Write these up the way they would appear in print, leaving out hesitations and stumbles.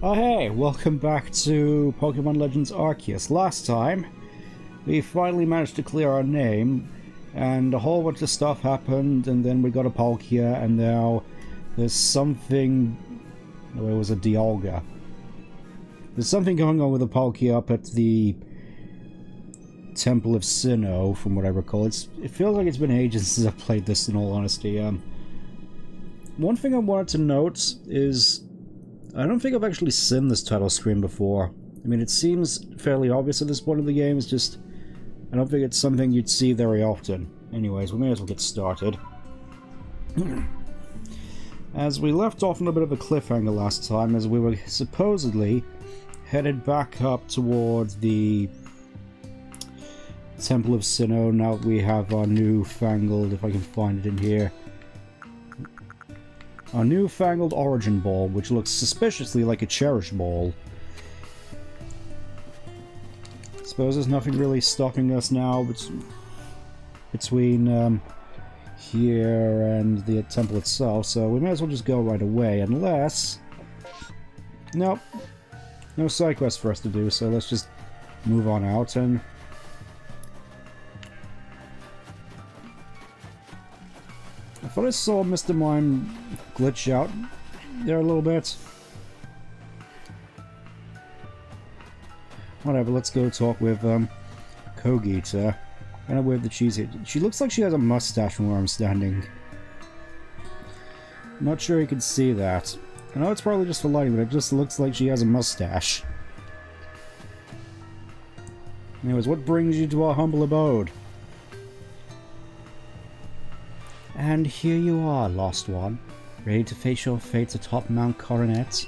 Oh hey, welcome back to Pokemon Legends Arceus. Last time, we finally managed to clear our name, and a whole bunch of stuff happened, and then we got a Palkia, and now there's something... No, it was a Dialga. There's something going on with the Palkia up at the Temple of Sinnoh, from what I recall. It feels like it's been ages since I've played this, in all honesty. One thing I wanted to note is... I don't think I've actually seen this title screen before. I mean, it seems fairly obvious at this point of the game, it's just... I don't think it's something you'd see very often. Anyways, we may as well get started. As we left off on a bit of a cliffhanger last time, as we were supposedly headed back up towards the Temple of Sinnoh, now that we have our newfangled, if I can find it in here, our newfangled Origin Ball, which looks suspiciously like a Cherish Ball. Suppose there's nothing really stopping us now between here and the temple itself, so we may as well just go right away, unless... Nope. No side quest for us to do, so let's just move on out and... I thought I saw Mr. Mime glitch out there a little bit. Whatever, let's go talk with Kogita. I don't know where the cheese is. She looks like she has a mustache from where I'm standing. I'm not sure you can see that. I know it's probably just for lighting, but it just looks like she has a mustache. Anyways, what brings you to our humble abode? And here you are, Lost One, ready to face your fate atop Mount Coronet.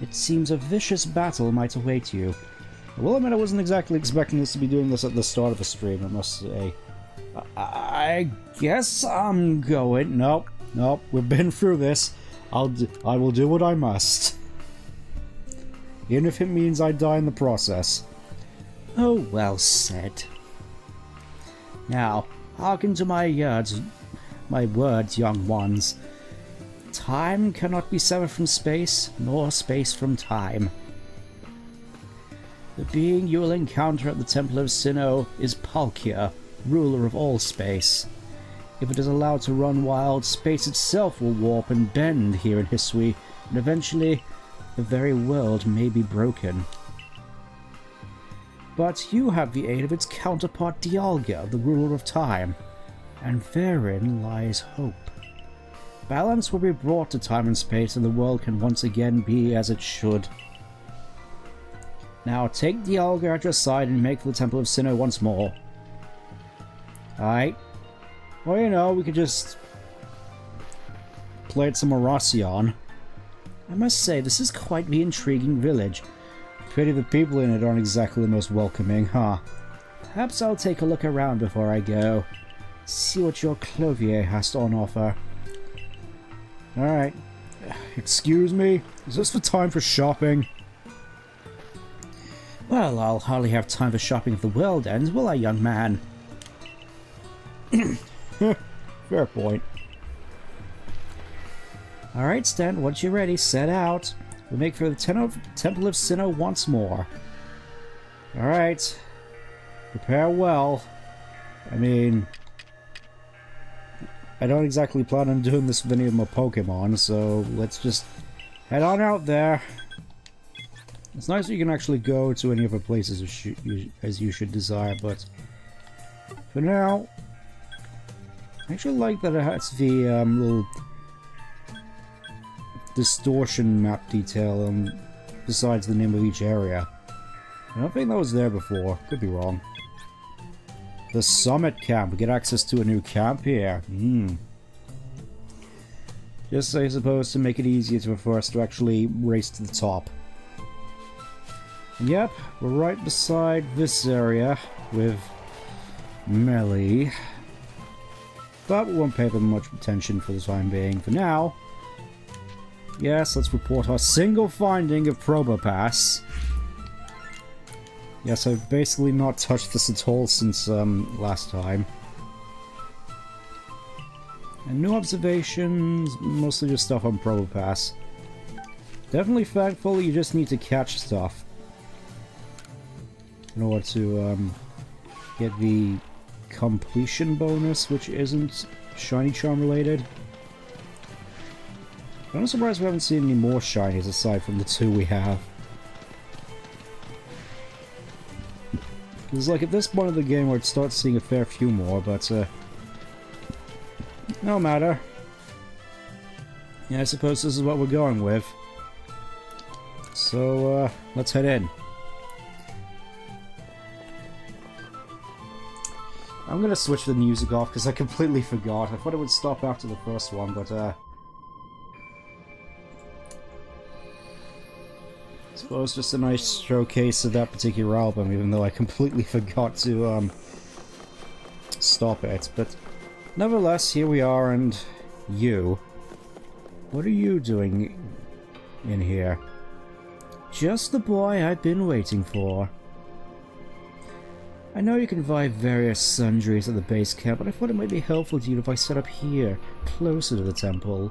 It seems a vicious battle might await you. I will admit I wasn't exactly expecting us to be doing this at the start of a stream, I must say. I guess I'm going... Nope, we've been through this. I will do what I must. Even if it means I die in the process. Oh, well said. Now, hearken to my words, young ones. Time cannot be severed from space, nor space from time. The being you will encounter at the Temple of Sinnoh is Palkia, ruler of all space. If it is allowed to run wild, space itself will warp and bend here in Hisui, and eventually the very world may be broken. But you have the aid of its counterpart Dialga, the ruler of time. And therein lies hope. Balance will be brought to time and space, and the world can once again be as it should. Now take Dialga at your side and make for the Temple of Sinnoh once more. Alright. Well, you know, we could just play some Aracion. I must say, this is quite the intriguing village. Pity the people in it aren't exactly the most welcoming, huh? Perhaps I'll take a look around before I go. See what your clothier has on offer. Alright. Excuse me? Is this the time for shopping? Well, I'll hardly have time for shopping if the world ends, will I, young man? Fair point. Alright, Stan, once you're ready, set out. We'll make for the Temple of Sinnoh once more. Alright. Prepare well. I mean... I don't exactly plan on doing this with any of my Pokemon, so let's just head on out there. It's nice that you can actually go to any other places as you should desire, but for now, I actually like that it has the little distortion map detail besides the name of each area. I don't think that was there before, could be wrong. The Summit Camp. We get access to a new camp here. Just, I suppose, to make it easier for us to actually race to the top. And yep, we're right beside this area with Melly. But we won't pay them much attention for the time being. For now, yes, let's report our single finding of Probopass. Yes, I've basically not touched this at all since last time. And new observations, mostly just stuff on Probopass. Definitely thankful you just need to catch stuff in order to get the completion bonus, which isn't shiny charm related. I'm surprised we haven't seen any more shinies aside from the 2 we have. It's like at this point of the game where I'd start seeing a fair few more, but no matter. Yeah, I suppose this is what we're going with. So, let's head in. I'm gonna switch the music off because I completely forgot. I thought it would stop after the first one, but I suppose just a nice showcase of that particular album, even though I completely forgot to stop it. But nevertheless, here we are, and you. What are you doing in here? Just the boy I've been waiting for. I know you can buy various sundries at the base camp, but I thought it might be helpful to you if I set up here, closer to the temple.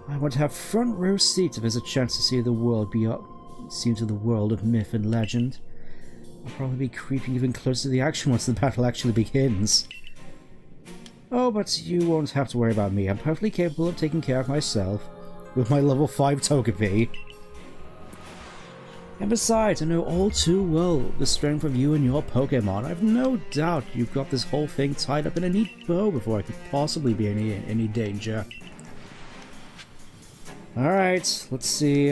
I want to have front row seats if there's a chance to see the world into the world of myth and legend. I'll probably be creeping even closer to the action once the battle actually begins. Oh, but you won't have to worry about me. I'm perfectly capable of taking care of myself with my level 5 Togepi. And besides, I know all too well the strength of you and your Pokemon. I've no doubt you've got this whole thing tied up in a neat bow before I could possibly be in any danger. Alright, let's see.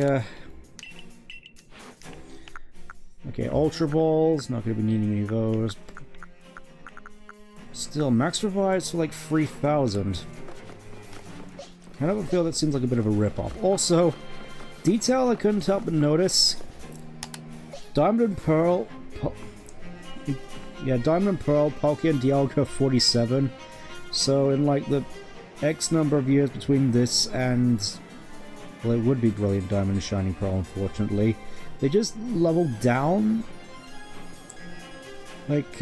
Okay, Ultra Balls, not going to be needing any of those. Still, max revives for like 3,000. I don't feel that seems like a bit of a rip-off. Also, detail I couldn't help but notice. Diamond and Pearl... Diamond and Pearl, Palkia and Dialga 47. So in like the X number of years between this and... well, it would be Brilliant Diamond and Shining Pearl, unfortunately. They just leveled down like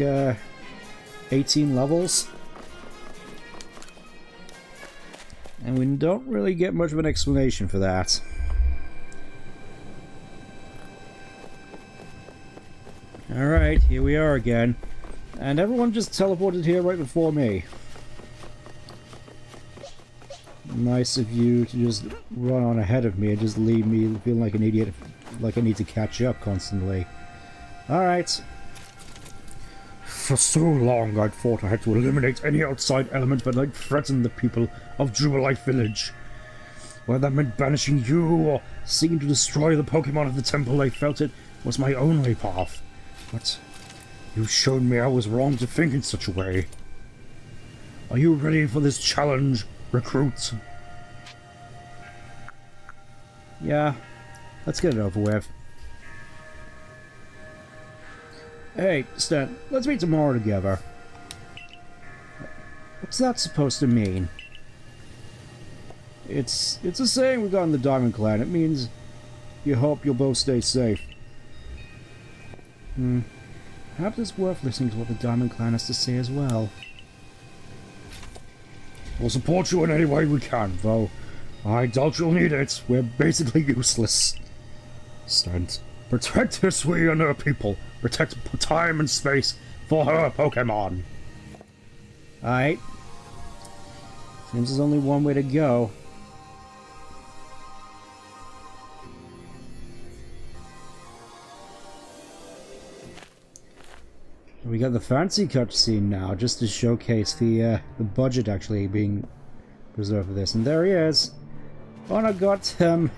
18 levels. And we don't really get much of an explanation for that. Alright, here we are again. And everyone just teleported here right before me. Nice of you to just run on ahead of me and just leave me feeling like an idiot, like I need to catch up constantly. Alright. For so long I'd thought I had to eliminate any outside element that might threaten the people of Jubilife Village. Whether that meant banishing you or seeking to destroy the Pokemon of the temple, I felt it was my only path. But you've shown me I was wrong to think in such a way. Are you ready for this challenge, recruit? Yeah, let's get it over with. Hey, Stan, let's meet tomorrow together. What's that supposed to mean? It's a saying we got in the Diamond Clan. It means you hope you'll both stay safe. Perhaps it's worth listening to what the Diamond Clan has to say as well. We'll support you in any way we can, though I doubt you'll need it. We're basically useless. Stand. Protect Hisui and her people. Protect time and space for her Pokemon. Alright. Seems there's only one way to go. We got the fancy cutscene now, just to showcase the budget actually being preserved for this. And there he is. Oh, and I got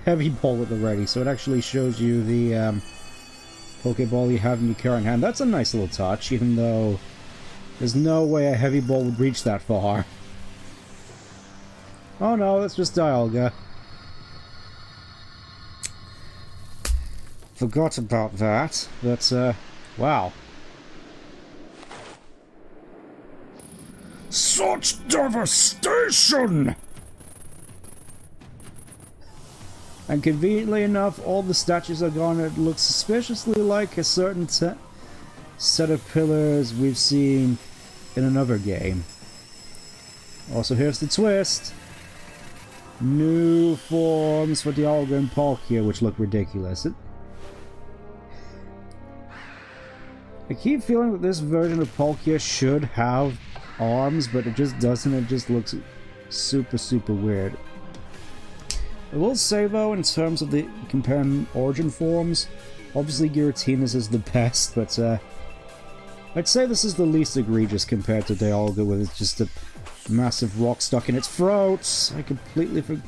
Heavy Ball already, so it actually shows you the Pokeball you have in your current hand. That's a nice little touch, even though there's no way a Heavy Ball would reach that far. Oh no, that's just Dialga. Forgot about that, but wow. Such devastation! And conveniently enough, all the statues are gone. It looks suspiciously like a certain set of pillars we've seen in another game. Also, here's the twist. new forms for Dialga and Palkia, which look ridiculous. I keep feeling that this version of Palkia should have arms, but it just doesn't. It just looks super, super weird. I will say, though, in terms of the comparing origin forms, obviously Giratina's is the best, but I'd say this is the least egregious compared to Dialga, with it's just a massive rock stuck in its throat. I completely forgot.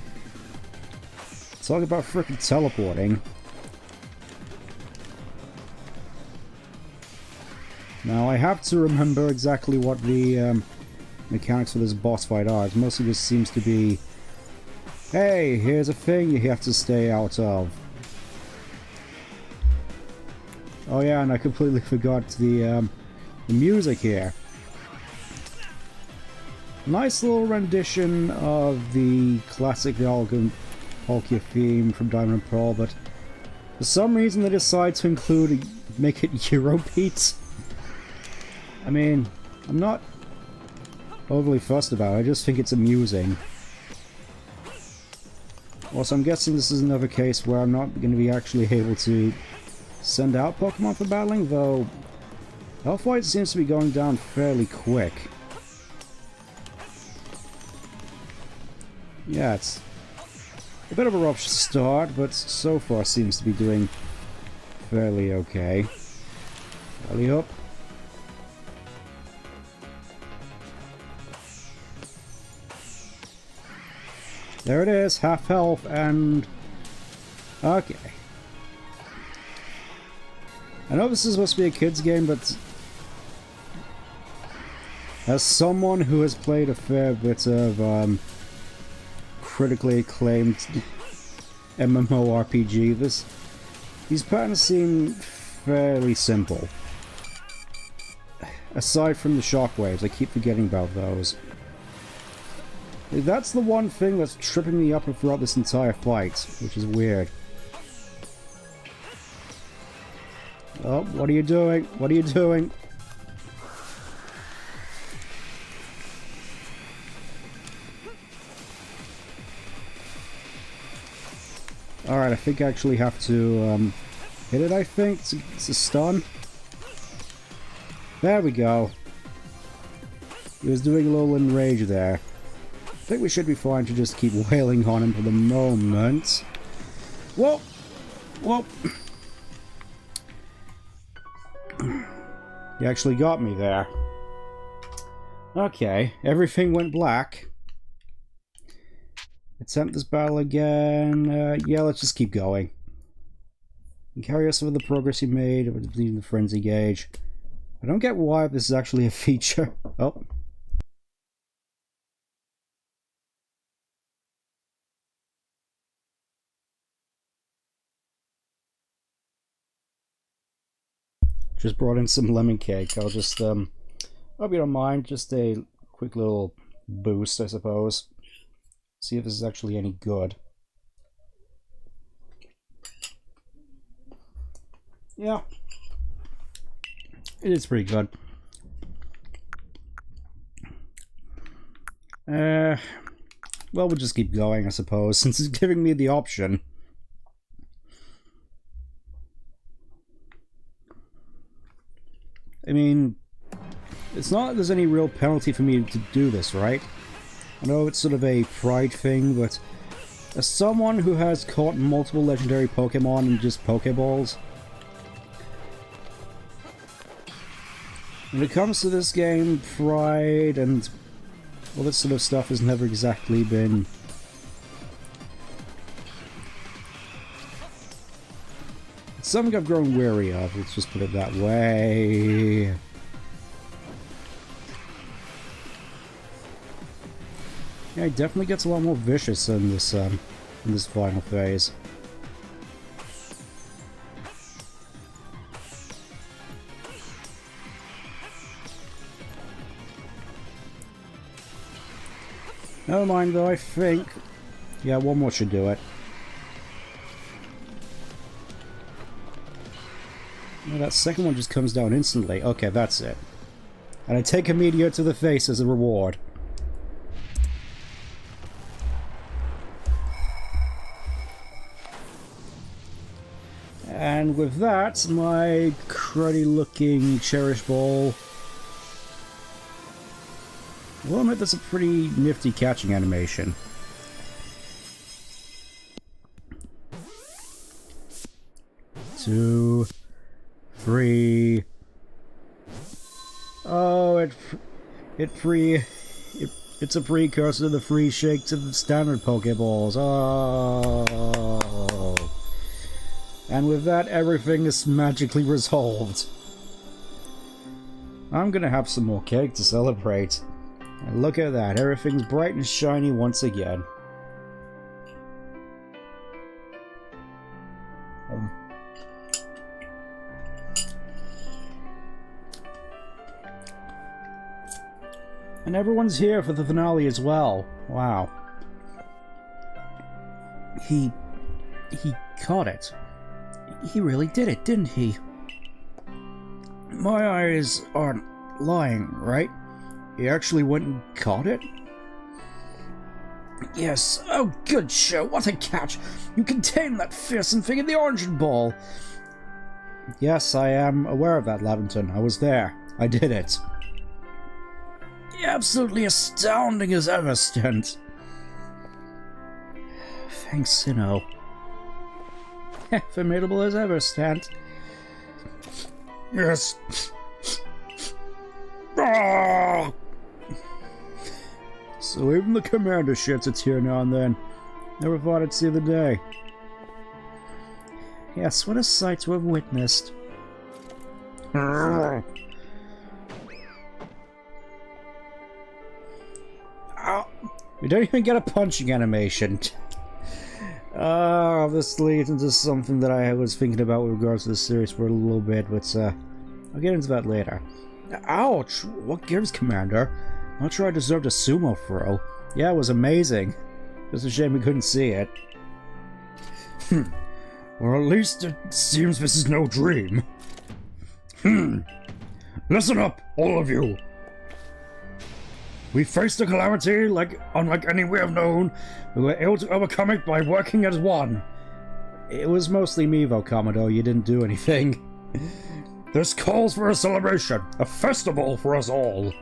Talk about frickin' teleporting. Now, I have to remember exactly what the mechanics for this boss fight are. It mostly just seems to be, hey, here's a thing you have to stay out of. Oh yeah, and I completely forgot the music here. Nice little rendition of the classic Dialga Palkia theme from Diamond and Pearl, but for some reason they decide to make it Eurobeat. I mean, I'm not overly fussed about it, I just think it's amusing. Also, I'm guessing this is another case where I'm not going to be actually able to send out Pokemon for battling, though Hellfight seems to be going down fairly quick. Yeah, it's a bit of a rough start, but so far seems to be doing fairly okay. Belly up. There it is, half health, and... okay. I know this is supposed to be a kid's game, but as someone who has played a fair bit of critically acclaimed MMORPG, these patterns seem fairly simple. Aside from the shockwaves, I keep forgetting about those. That's the one thing that's tripping me up throughout this entire fight, which is weird. Oh, what are you doing? What are you doing? Alright, I think I actually have to hit it, I think. It's a stun. There we go. He was doing a little enrage there. I think we should be fine to just keep wailing on him for the moment. Whoa! Whoa! You actually got me there. Okay, everything went black. Attempt this battle again. Yeah, let's just keep going. And carry us over the progress you made with the frenzy gauge. I don't get why this is actually a feature. Oh. Just brought in some lemon cake. I'll just, hope you don't mind, just a quick little boost, I suppose. See if this is actually any good. Yeah. It is pretty good. Well, we'll just keep going, I suppose, since it's giving me the option. I mean, it's not like there's any real penalty for me to do this, right? I know it's sort of a pride thing, but as someone who has caught multiple legendary Pokemon and just Pokeballs, when it comes to this game, pride and all this sort of stuff has never exactly been... it's something I've grown wary of, let's just put it that way. Yeah, it definitely gets a lot more vicious in this final phase. Never mind though, I think... yeah, one more should do it. Oh, that second one just comes down instantly. Okay, that's it. And I take a meteor to the face as a reward. And with that, my cruddy looking Cherish Ball. Well, I admit that's a pretty nifty catching animation. Two, three. Oh, it's a precursor to the free shakes of the standard Pokeballs. Oh. And with that, everything is magically resolved. I'm gonna have some more cake to celebrate. And look at that, everything's bright and shiny once again. And everyone's here for the finale as well. Wow. He caught it. He really did it, didn't he? My eyes aren't lying, right? He actually went and caught it? Yes. Oh, good show. What a catch. You contained that fearsome thing in the orange ball. Yes, I am aware of that, Lavington. I was there. I did it. Absolutely astounding as ever, Stent. Thanks, Sinnoh. Formidable as ever, Stent. Yes. Ah! So even the commander sheds a tear now and then. Never thought I'd see the day. Yes, what a sight to have witnessed. We don't even get a punching animation. This leads into something that I was thinking about with regards to the series for a little bit, but I'll get into that later. Ouch! What gives, Commander? Not sure I deserved a sumo throw. Yeah, it was amazing. Just a shame we couldn't see it. Or at least it seems this is no dream. Listen up, all of you! We faced a calamity unlike any we have known. We were able to overcome it by working as one. It was mostly me, though, Commodore. You didn't do anything. This calls for a celebration, a festival for us all.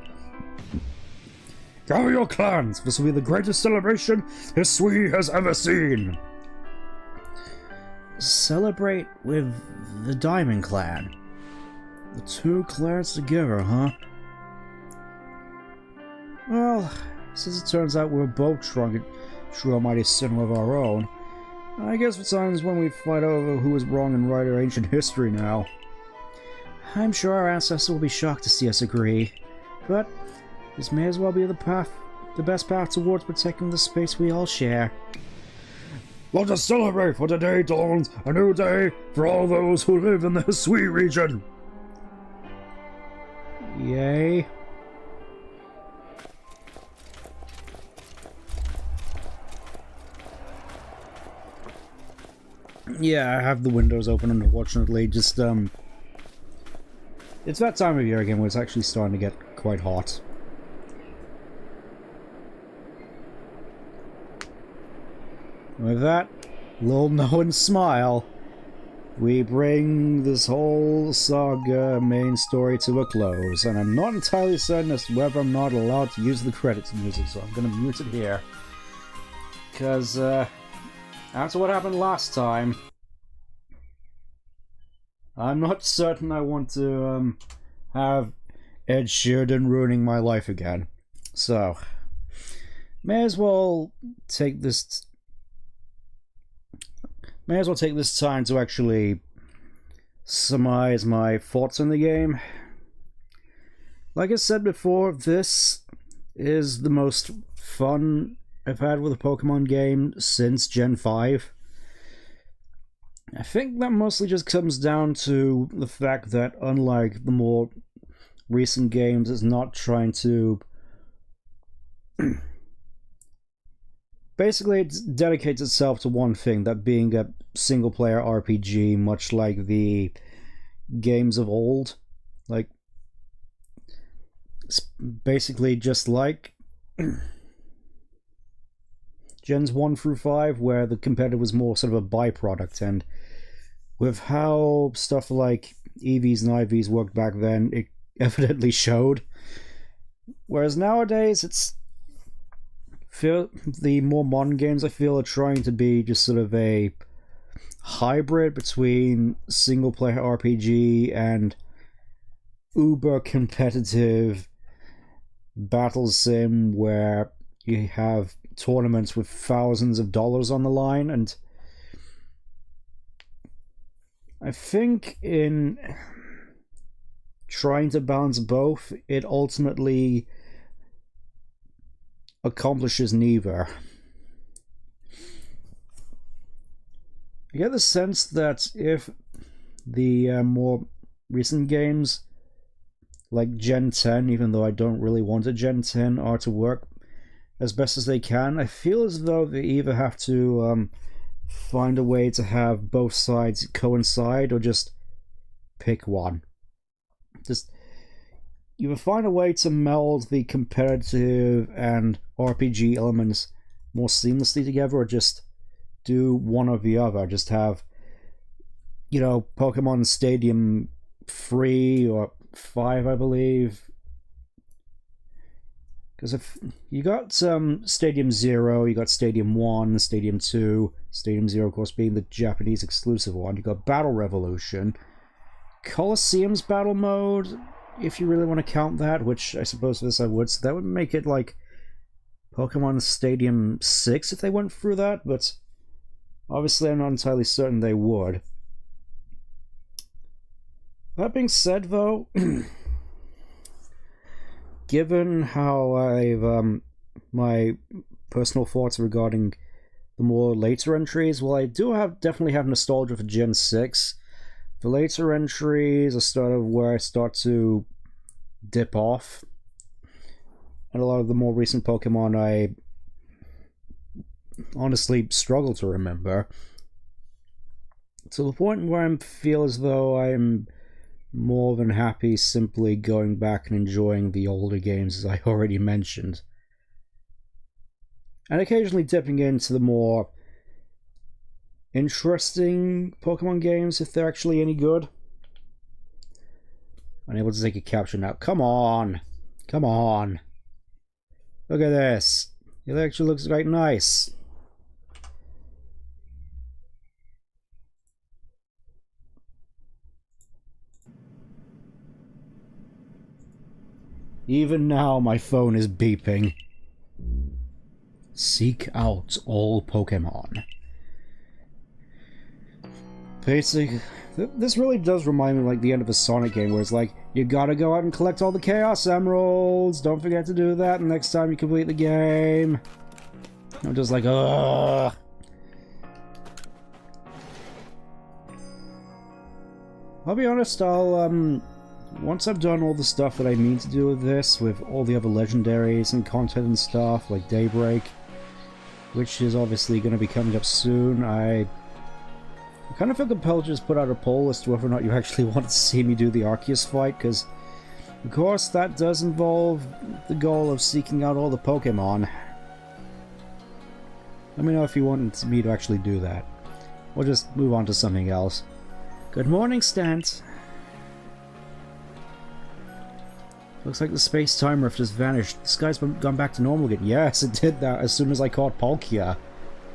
Gather your clans. This will be the greatest celebration Hisui has ever seen. Celebrate with the Diamond Clan. The two clans together, huh? Well, since it turns out we're both true almighty sin of our own, I guess it's times when we fight over who is wrong and right in ancient history now. I'm sure our ancestors will be shocked to see us agree, but this may as well be the best path towards protecting the space we all share. Let us celebrate, for today dawns a new day for all those who live in the Hisui region! Yay. Yeah, I have the windows open, unfortunately. Just, it's that time of year again where it's actually starting to get quite hot. With that little knowing smile, we bring this whole saga main story to a close, and I'm not entirely certain as to whether I'm not allowed to use the credits music, so I'm gonna mute it here. Because, after what happened last time, I'm not certain I want to have Ed Sheeran ruining my life again. So, may as well take this time to actually surmise my thoughts on the game. Like I said before, this is the most fun I've had with a Pokemon game since Gen 5. I think that mostly just comes down to the fact that, unlike the more recent games, it's not trying to... Basically, it dedicates itself to one thing, that being a single-player RPG, much like the games of old. Like, it's basically just like Gens 1 through 5, where the competitive was more sort of a byproduct, and with how stuff like EVs and IVs worked back then, it evidently showed. Whereas nowadays, the more modern games I feel are trying to be just sort of a hybrid between single-player RPG and uber competitive battle sim where you have tournaments with thousands of dollars on the line. And I think in trying to balance both, it ultimately accomplishes neither. I get the sense that if the more recent games, like Gen 10, even though I don't really want a Gen 10, are to work as best as they can, I feel as though they either have to find a way to have both sides coincide or just pick one. Just either find a way to meld the competitive and RPG elements more seamlessly together, or just do one or the other. Just have, you know, Pokemon Stadium 3 or 5, I believe. Because if you got Stadium 0, you got Stadium 1, Stadium 2, Stadium 0, of course, being the Japanese exclusive one. You got Battle Revolution, Colosseum's battle mode, if you really want to count that, which I suppose for this I would, so that would make it like Pokemon Stadium 6 if they went through that, but obviously I'm not entirely certain they would. That being said, though, given how I've my personal thoughts regarding the more later entries, well, I do definitely have nostalgia for Gen 6. The later entries are sort of where I start to dip off, and a lot of the more recent Pokemon I honestly struggle to remember, to the point where I feel as though I'm more than happy simply going back and enjoying the older games, as I already mentioned, and occasionally dipping into the more interesting Pokemon games if they're actually any good. Unable to take a capture now. Come on! Come on! Look at this! It actually looks quite nice. Even now my phone is beeping. Seek out all Pokemon. Basically, this really does remind me of like the end of a Sonic game, where it's like, you gotta go out and collect all the Chaos Emeralds, don't forget to do that next time you complete the game. I'm just like, ugh. I'll be honest, once I've done all the stuff that I need to do with this, with all the other legendaries and content and stuff, like Daybreak, which is obviously going to be coming up soon, I kind of feel compelled to just put out a poll as to whether or not you actually want to see me do the Arceus fight, because, of course, that does involve the goal of seeking out all the Pokemon. Let me know if you want me to actually do that. We'll just move on to something else. Good morning, Stant. Looks like the space-time rift has vanished. The sky's gone back to normal again. Yes, it did that as soon as I caught Palkia.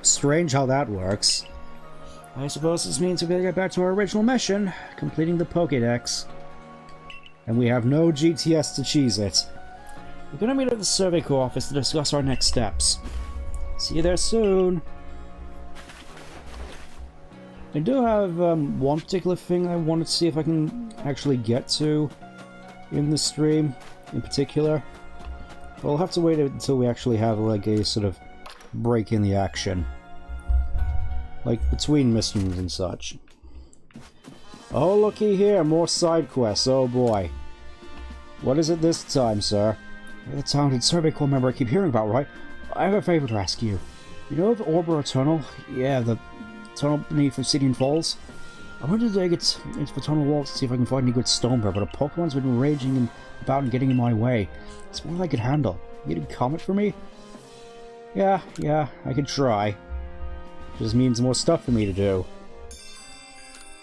Strange how that works. I suppose this means we're gonna get back to our original mission, completing the Pokédex. And we have no GTS to cheese it. We're gonna meet at the Survey Corps office to discuss our next steps. See you there soon. I do have one particular thing I wanted to see if I can actually get to in the stream, in particular. But I'll have to wait until we actually have like a sort of break in the action. Like, between missions and such. Oh, looky here, more side quests, oh boy. What is it this time, sir? You're the talented Survey Corps member I keep hearing about, right? I have a favor to ask you. You know the Orbor Tunnel? Yeah, the tunnel beneath Obsidian Falls? I wanted to dig into the tunnel walls to see if I can find any good stone there, but a Pokemon's been raging about and getting in my way. It's more than I could handle. You get a comment for me? Yeah, I could try. Just means more stuff for me to do.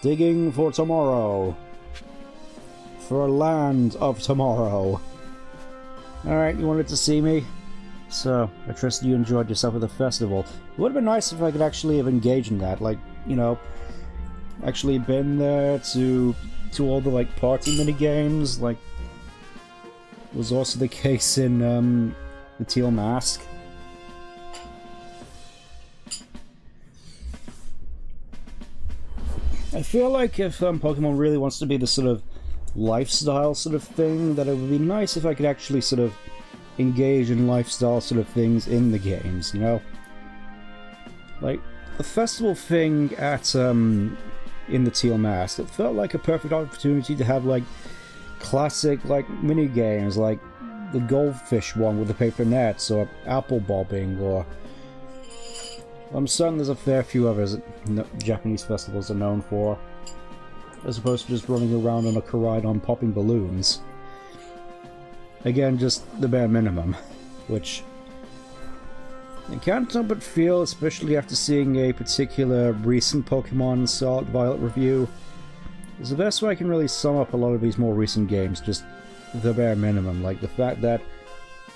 Digging for tomorrow. For a land of tomorrow. Alright, you wanted to see me? So, I trust you enjoyed yourself at the festival. It would have been nice if I could actually have engaged in that, like, you know, actually been there to all the, like, party minigames, like, was also the case in, the Teal Mask. I feel like if Pokemon really wants to be the sort of lifestyle sort of thing, that it would be nice if I could actually sort of engage in lifestyle sort of things in the games, you know? Like, the festival thing at, in the Teal Mask, it felt like a perfect opportunity to have, like, classic, like, mini-games, like the goldfish one with the paper nets, or apple bobbing, or... I'm certain there's a fair few others that Japanese festivals are known for, as opposed to just running around on a Koraidon popping balloons. Again, just the bare minimum, which I can't help but feel, especially after seeing a particular recent Pokemon Scarlet Violet review, is the best way I can really sum up a lot of these more recent games, just the bare minimum. Like the fact that,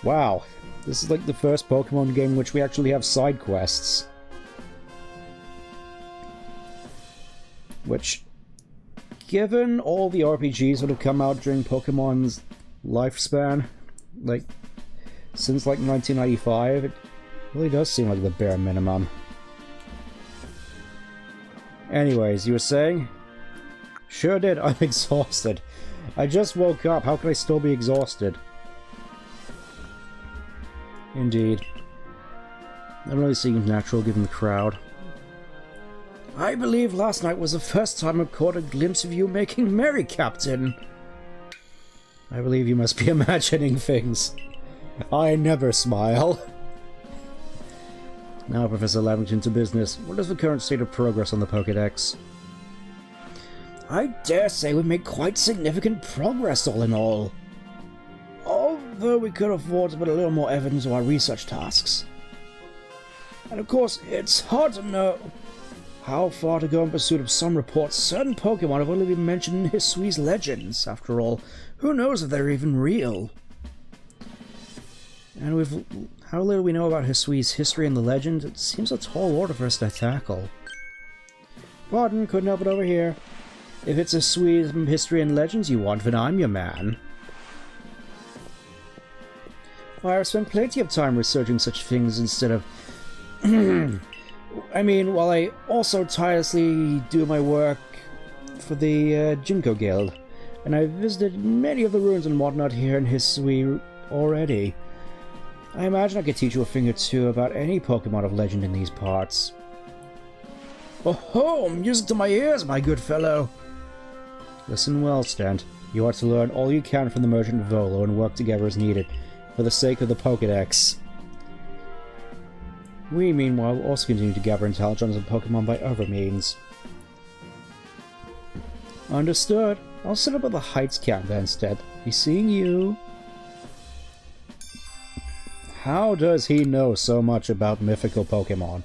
wow, this is like the first Pokemon game in which we actually have side quests. Which, given all the RPGs that have come out during Pokemon's lifespan, like, since like 1995, it really does seem like the bare minimum. Anyways, you were saying? Sure did, I'm exhausted. I just woke up, how can I still be exhausted? Indeed. That really seems natural given the crowd. I believe last night was the first time I caught a glimpse of you making merry, Captain. I believe you must be imagining things. I never smile. Now, Professor Lamington, to business. What is the current state of progress on the Pokédex? I dare say we made quite significant progress, all in all. Although we could afford to put a little more evidence to our research tasks. And of course, it's hard to know how far to go in pursuit of some reports. Certain Pokemon have only been mentioned in Hisui's legends. After all, who knows if they're even real? And with how little we know about Hisui's history and the legend, it seems a tall order for us to tackle. Pardon, couldn't help it over here. If it's Hisui's history and legends you want, then I'm your man. Why, I've spent plenty of time researching such things instead of... I mean, while I also tirelessly do my work for the Jinko Guild, and I've visited many of the ruins and whatnot here in Hisui already. I imagine I could teach you a thing or two about any Pokemon of legend in these parts. Oh-ho! Music to my ears, my good fellow! Listen well, Stent. You are to learn all you can from the Merchant of Volo and work together as needed, for the sake of the Pokédex. We, meanwhile, will also continue to gather intelligence on Pokemon by other means. Understood. I'll set up at the Heights camp then instead. Be seeing you. How does he know so much about mythical Pokemon?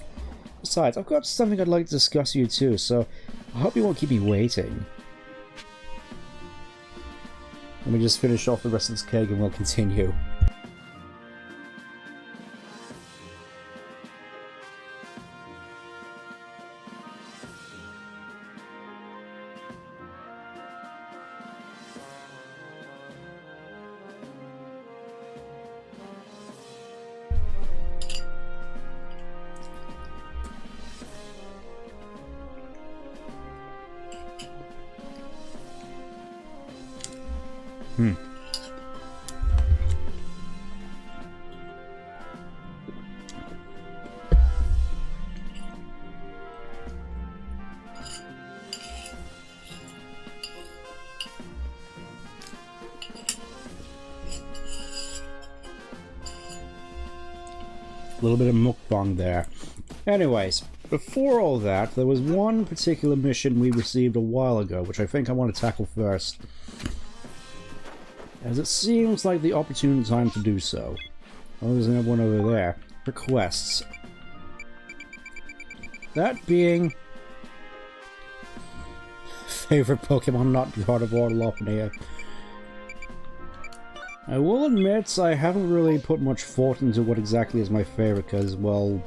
Besides, I've got something I'd like to discuss with you too, so I hope you won't keep me waiting. Let me just finish off the rest of this cake and we'll continue. A little bit of mukbang there. Anyways, before all that, there was one particular mission we received a while ago, which I think I want to tackle first, as it seems like the opportune time to do so. Oh, there's another one over there. Requests. That being... favorite Pokemon, not God of War Lopunny. I will admit, I haven't really put much thought into what exactly is my favorite, because, well...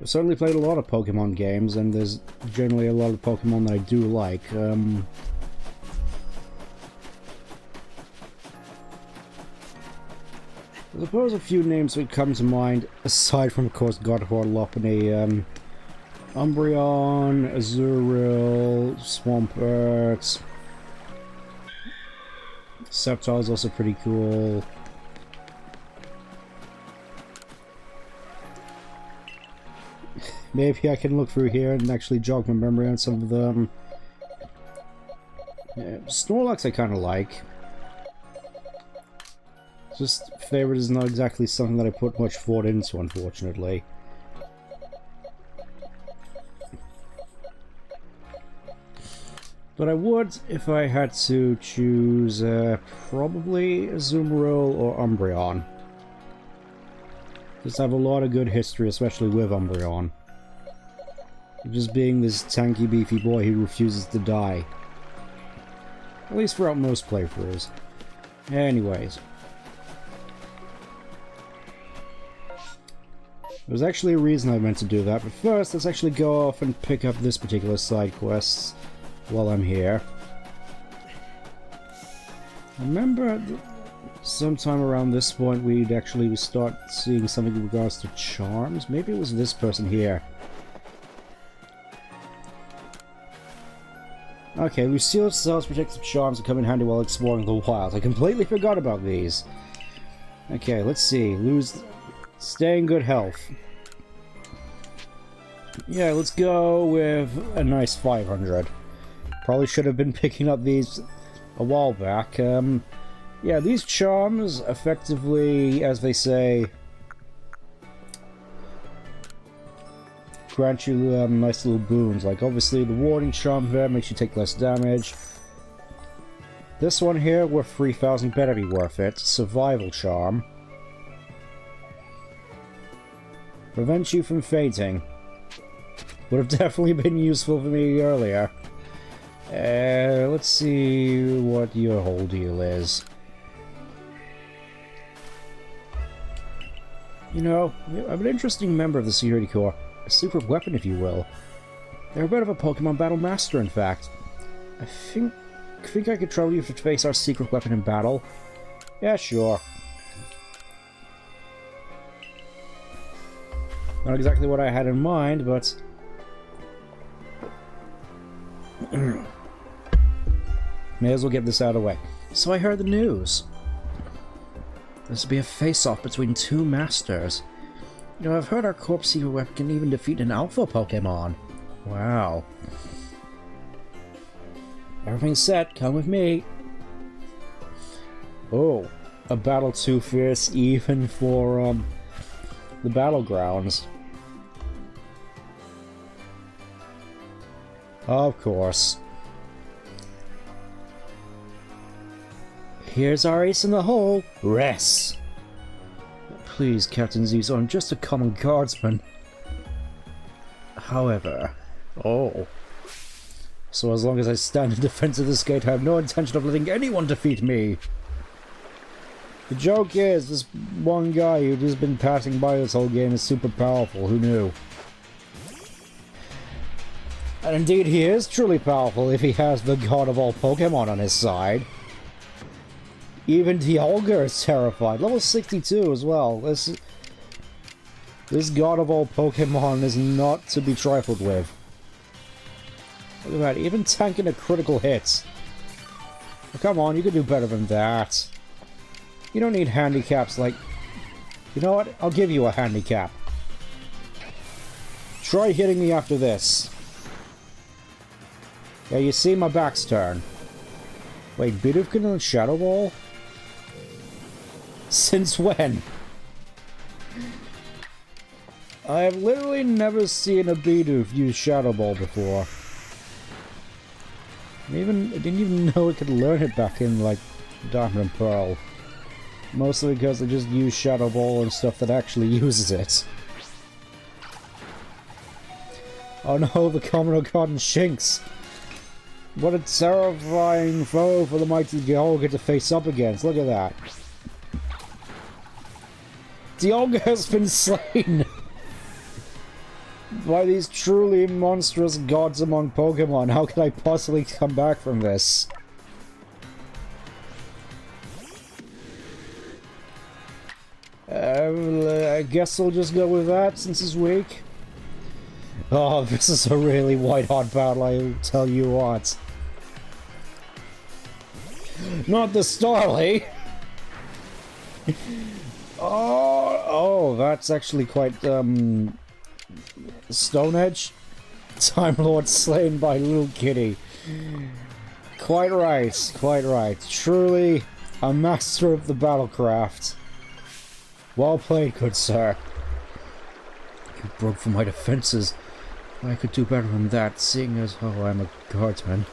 I've certainly played a lot of Pokemon games, and there's generally a lot of Pokemon that I do like. I suppose a few names would come to mind, aside from, of course, God of War Lopunny. Umbreon, Azurill, Swampert... Sceptile is also pretty cool. Maybe I can look through here and actually jog my memory on some of them. Yeah, Snorlax I kind of like. Just favorite is not exactly something that I put much thought into, unfortunately. But I would, if I had to choose, probably Azumarill or Umbreon. Just have a lot of good history, especially with Umbreon. Just being this tanky, beefy boy who refuses to die. At least throughout most playthroughs. Anyways. There's actually a reason I meant to do that, but first, let's actually go off and pick up this particular side quest while I'm here. I remember sometime around this point we'd actually start seeing something in regards to charms. Maybe it was this person here. Okay, Lucille's cells protective charms will come in handy while exploring the wild. I completely forgot about these. Okay, let's see. Stay in good health. Yeah, let's go with a nice 500. Probably should have been picking up these a while back. Yeah, these charms effectively, as they say, grant you nice little boons. Like, obviously, the warding charm there makes you take less damage. This one here, worth 3,000, better be worth it. Survival charm. Prevents you from fainting. Would have definitely been useful for me earlier. Let's see what your whole deal is. You know, I'm an interesting member of the Security Corps. A secret weapon, if you will. They're a bit of a Pokemon battle master, in fact. I think I could trouble you to face our secret weapon in battle. Yeah, sure. Not exactly what I had in mind, but... May as well get this out of the way. So I heard the news. There's to be a face-off between two masters. You know, I've heard our Corps secret weapon can even defeat an alpha Pokemon. Wow. Everything's set, come with me. Oh, a battle too fierce even for, the battlegrounds. Of course. Here's our ace in the hole, Rest. Please, Captain Zizo, I'm just a common guardsman. However... Oh. So as long as I stand in defense of this gate, I have no intention of letting anyone defeat me. The joke is, this one guy who's just been passing by this whole game is super powerful. Who knew? And indeed, he is truly powerful if he has the god of all Pokemon on his side. Even Dialga is terrified. Level 62 as well. This god of all Pokemon is not to be trifled with. Look at that, even tanking a critical hit. Oh, come on, you can do better than that. You don't need handicaps like... You know what? I'll give you a handicap. Try hitting me after this. Yeah, you see my back's turned. Wait, Bidoof can learn Shadow Ball? Since when? I have literally never seen a Bidoof use Shadow Ball before. I didn't even know it could learn it back in, like, Diamond and Pearl. Mostly because they just use Shadow Ball and stuff that actually uses it. Oh no, the common Garden Shinx! What a terrifying foe for the mighty Dialga to face up against. Look at that. Dialga has been slain by these truly monstrous gods among Pokemon. How can I possibly come back from this? I guess I'll just go with that since it's weak. Oh, this is a really white-hot battle, I'll tell you what. Not the Starly! Oh, that's actually quite, Stone Edge? Time Lord slain by Little Kitty. Quite right, quite right. Truly a master of the battlecraft. Well played, good sir. You broke from my defenses. I could do better than that, seeing as how I'm a guardsman.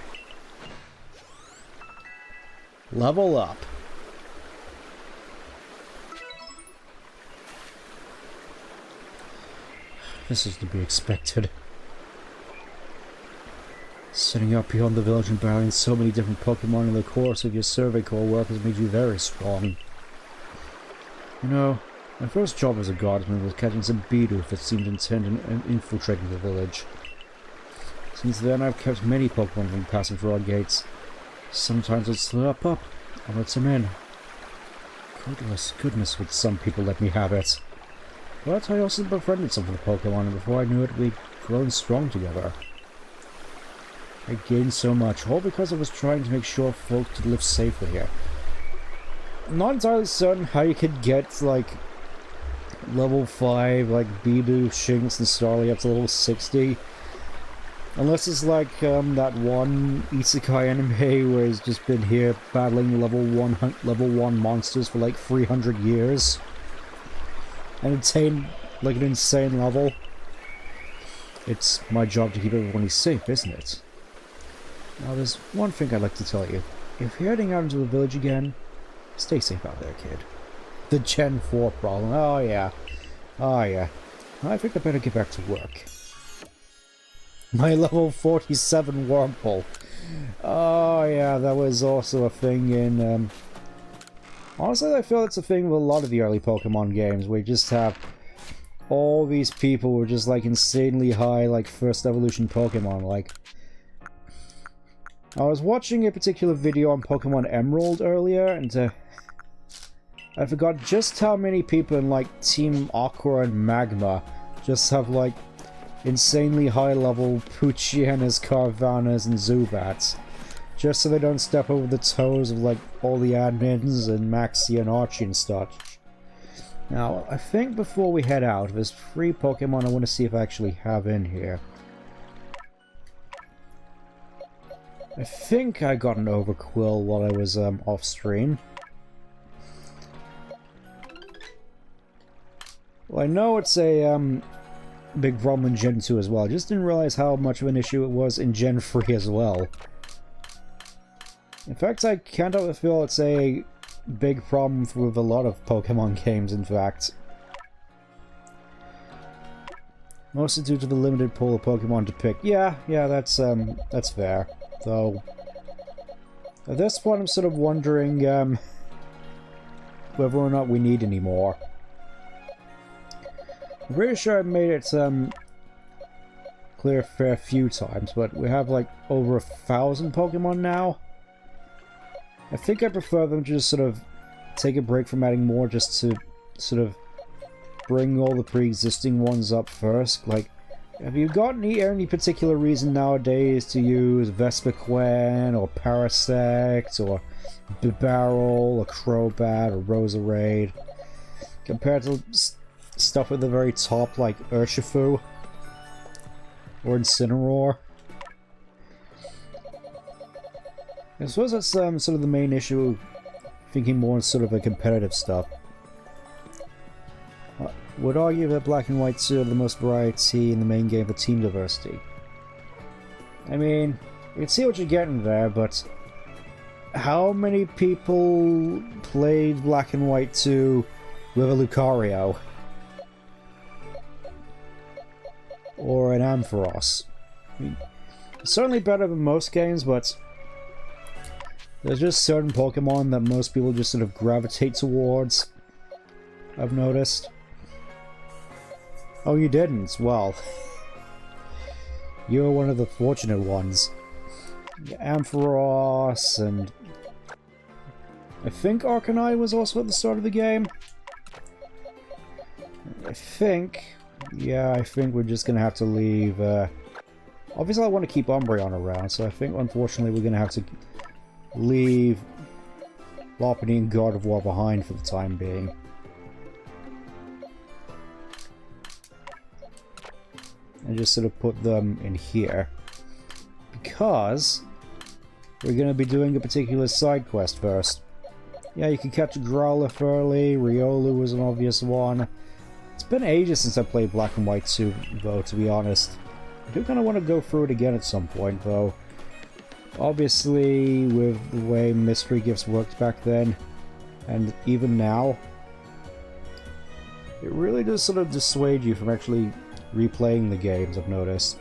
Level up. This is to be expected. Setting up beyond the village and battling so many different Pokemon in the course of your Survey Corps work has made you very strong. You know, my first job as a guardsman was catching some Bidoof that seemed intent on infiltrating the village. Since then, I've kept many Pokemon from passing through our gates. Sometimes I'd slip up and let them in. Goodness, would some people let me have it. But I also befriended some of the Pokemon, and before I knew it, we'd grown strong together. I gained so much, all because I was trying to make sure folk could live safely here. I'm not entirely certain how you could get, like, level 5, like, Bidoof, Shinx, and Starly up to level 60. Unless it's like, that one Isekai anime where he's just been here battling level 1 monsters for, like, 300 years. And attained, like, an insane level. It's my job to keep everyone safe, isn't it? Now, there's one thing I'd like to tell you. If you're heading out into the village again, stay safe out there, kid. The Gen 4 problem. Oh, yeah. Oh, yeah. I think I better get back to work. My level 47 Wurmple. Oh, yeah, that was also a thing in, honestly, I feel it's a thing with a lot of the early Pokemon games, where you just have all these people who are just, like, insanely high, like, first evolution Pokemon, like... I was watching a particular video on Pokemon Emerald earlier, and I forgot just how many people in, like, Team Aqua and Magma just have, like, insanely high-level Poochyens, Carvanas, and Zubats. Just so they don't step over the toes of, like, all the admins and Maxie and Archie and such. Now, I think before we head out, there's 3 Pokemon I want to see if I actually have in here. I think I got an Overquill while I was off stream. Well, I know it's a big problem in Gen 2 as well. I just didn't realize how much of an issue it was in Gen 3 as well. In fact, I can't help but feel it's a big problem with a lot of Pokemon games, in fact. Mostly due to the limited pool of Pokemon to pick. Yeah, that's fair. Though, at this point I'm sort of wondering, whether or not we need any more. I'm pretty sure I made it, clear a fair few times, but we have, like, over 1,000 Pokemon now. I think I prefer them to just sort of take a break from adding more, just to sort of bring all the pre-existing ones up first. Like, have you got any particular reason nowadays to use Vespiquen, or Parasect, or Bibarel, or Crobat, or Roserade, compared to stuff at the very top, like Urshifu, or Incineroar? I suppose that's sort of the main issue, thinking more in sort of a competitive stuff. Would argue that Black and White 2 have the most variety in the main game for team diversity. I mean, you can see what you're getting there, but how many people played Black and White 2 with a Lucario? or an Ampharos. I mean, it's certainly better than most games, but there's just certain Pokemon that most people just sort of gravitate towards, I've noticed. Oh, you didn't? Well, you're one of the fortunate ones. Ampharos, and I think Arcanine was also at the start of the game. I think we're just gonna have to leave, obviously I want to keep Umbreon around, so I think unfortunately we're gonna have to leave Lopunny and God of War behind for the time being. And just sort of put them in here. Because we're gonna be doing a particular side quest first. Yeah, you can catch a Growlithe early, Riolu was an obvious one. It's been ages since I played Black and White 2, though, to be honest. I do kind of want to go through it again at some point, though. Obviously, with the way mystery gifts worked back then, and even now, it really does sort of dissuade you from actually replaying the games, I've noticed.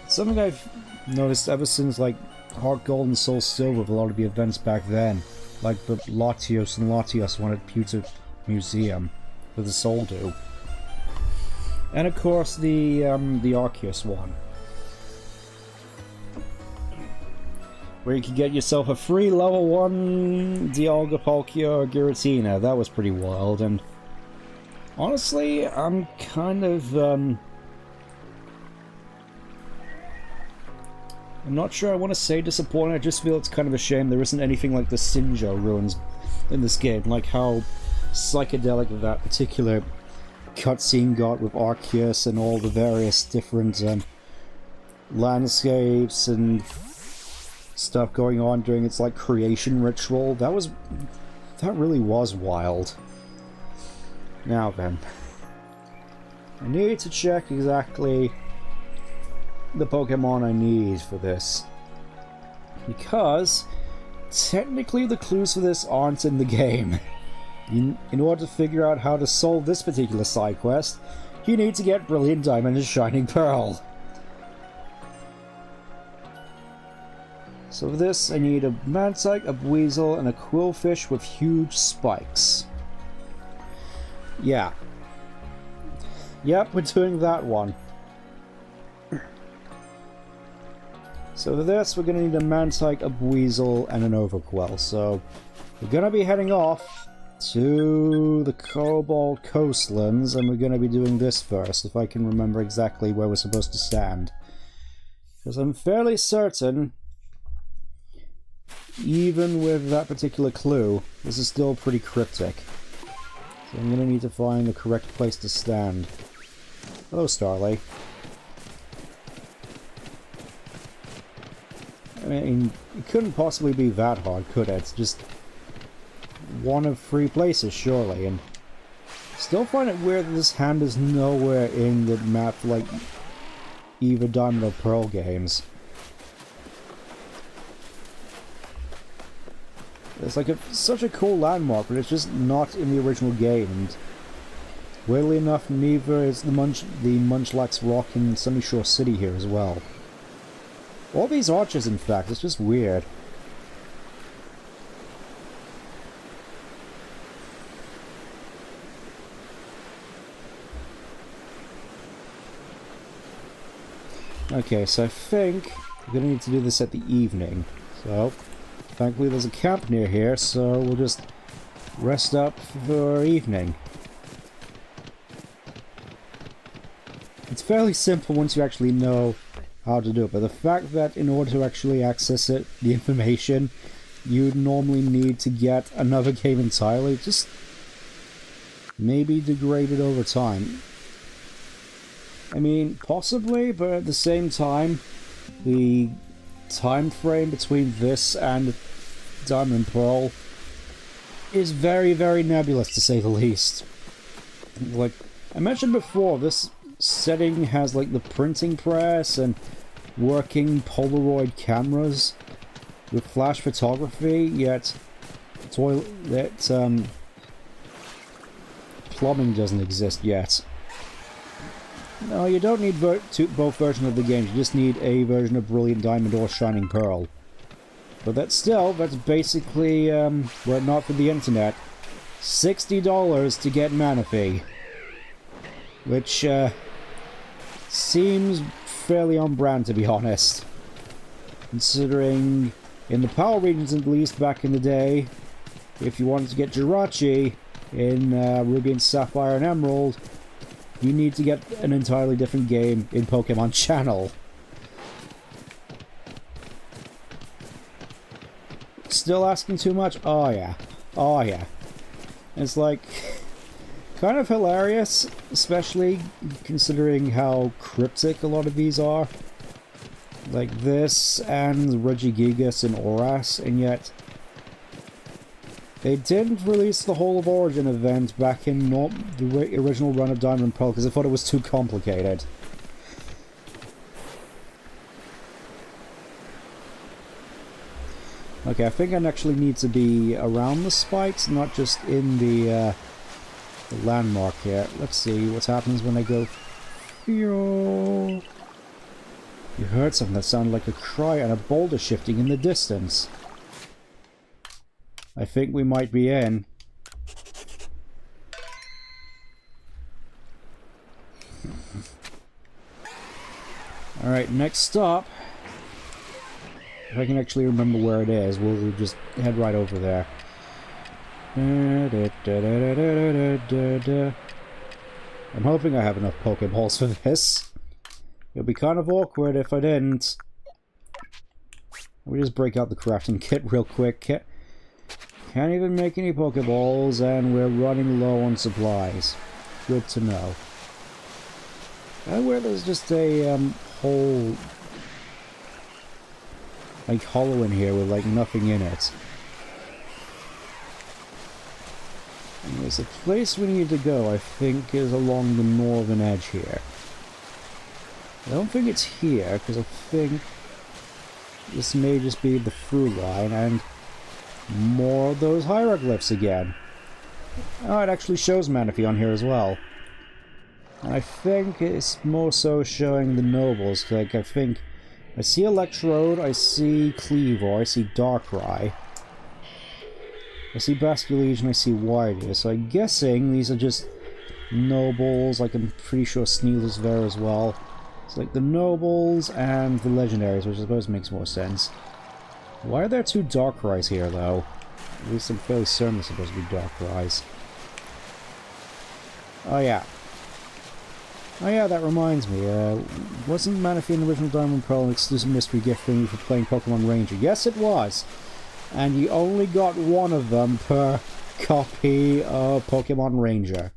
It's something I've noticed ever since, like, Heart Gold and Soul Silver with a lot of the events back then. Like the Latios and Latios one at Pewter Museum with the Soul Dew. And of course the Arceus one, where you could get yourself a free level 1 Dialga, Palkia, or Giratina. That was pretty wild, and honestly, I'm kind of, I'm not sure I want to say disappointed, I just feel it's kind of a shame there isn't anything like the Sinjo ruins in this game, like how psychedelic that particular cutscene got with Arceus and all the various different landscapes and stuff going on during its like creation ritual. That really was wild. Now then, I need to check exactly the Pokemon I need for this, because technically the clues for this aren't in the game. In order to figure out how to solve this particular side quest, you need to get Brilliant Diamond and Shining Pearl. So for this, I need a Mantike, a Weasel, and a Quillfish with huge spikes. Yeah. Yep, we're doing that one. So for this, we're going to need a Mantike, a Weasel, and an Overquell. So we're going to be heading off to the Cobalt Coastlands, and we're going to be doing this first, if I can remember exactly where we're supposed to stand. Because I'm fairly certain, even with that particular clue, this is still pretty cryptic. So I'm going to need to find the correct place to stand. Hello, Starly. I mean, it couldn't possibly be that hard, could it? It's just one of 3 places, surely, and still find it weird that this hand is nowhere in the map like either Diamond or Pearl games. It's like such a cool landmark, but it's just not in the original game, and weirdly enough, neither is the Munchlax Rock in Sunny Shore City here as well. All these arches, in fact, it's just weird. Okay, so I think we're going to need to do this at the evening. So, thankfully there's a camp near here, so we'll just rest up for evening. It's fairly simple once you actually know how to do it, but the fact that in order to actually access it, the information, you'd normally need to get another game entirely, just maybe degraded over time. I mean, possibly, but at the same time, the time frame between this and Diamond and Pearl is very, very nebulous, to say the least. Like I mentioned before, this setting has like the printing press and working Polaroid cameras with flash photography, yet plumbing doesn't exist yet. No, you don't need both versions of the game. You just need a version of Brilliant Diamond or Shining Pearl. But that's basically, were it not for the internet, $60 to get Manaphy. Which, seems fairly on brand, to be honest. Considering, in the Power regions at least, back in the day, if you wanted to get Jirachi in Ruby and Sapphire and Emerald, you need to get an entirely different game in Pokemon Channel. Still asking too much? Oh yeah. Oh yeah. It's like, kind of hilarious, especially considering how cryptic a lot of these are. Like this and Regigigas and Oras, and yet they didn't release the whole of Origin event back in the original run of Diamond and Pearl because they thought it was too complicated. Okay, I think I actually need to be around the spikes, not just in the landmark here. Let's see what happens when I go... You heard something that sounded like a cry and a boulder shifting in the distance. I think we might be in. Alright, next stop. If I can actually remember where it is, we'll just head right over there. I'm hoping I have enough Pokeballs for this. It would be kind of awkward if I didn't. We just break out the crafting kit real quick. Can't even make any Pokeballs, and we're running low on supplies. Good to know. Where there's just a whole like hollow in here with like nothing in it. And there's a place we need to go, I think, is along the northern edge here. I don't think it's here, because I think this may just be the through line, and more of those hieroglyphs again. Oh, it actually shows Manaphy on here as well. And I think it's more so showing the nobles, like I think I see Electrode, I see Cleavor, I see Darkrai, I see Basculegion, I see Warrior, so I'm guessing these are just nobles, like I'm pretty sure Sneal is there as well. It's like the nobles and the legendaries, which I suppose makes more sense. Why are there two Darkrai's here, though? At least I'm fairly certain they're supposed to be Darkrai's. Oh yeah. Oh yeah, that reminds me, wasn't Manaphy in the original Diamond and Pearl an exclusive mystery gift for me for playing Pokemon Ranger? Yes, it was! And you only got one of them per copy of Pokemon Ranger.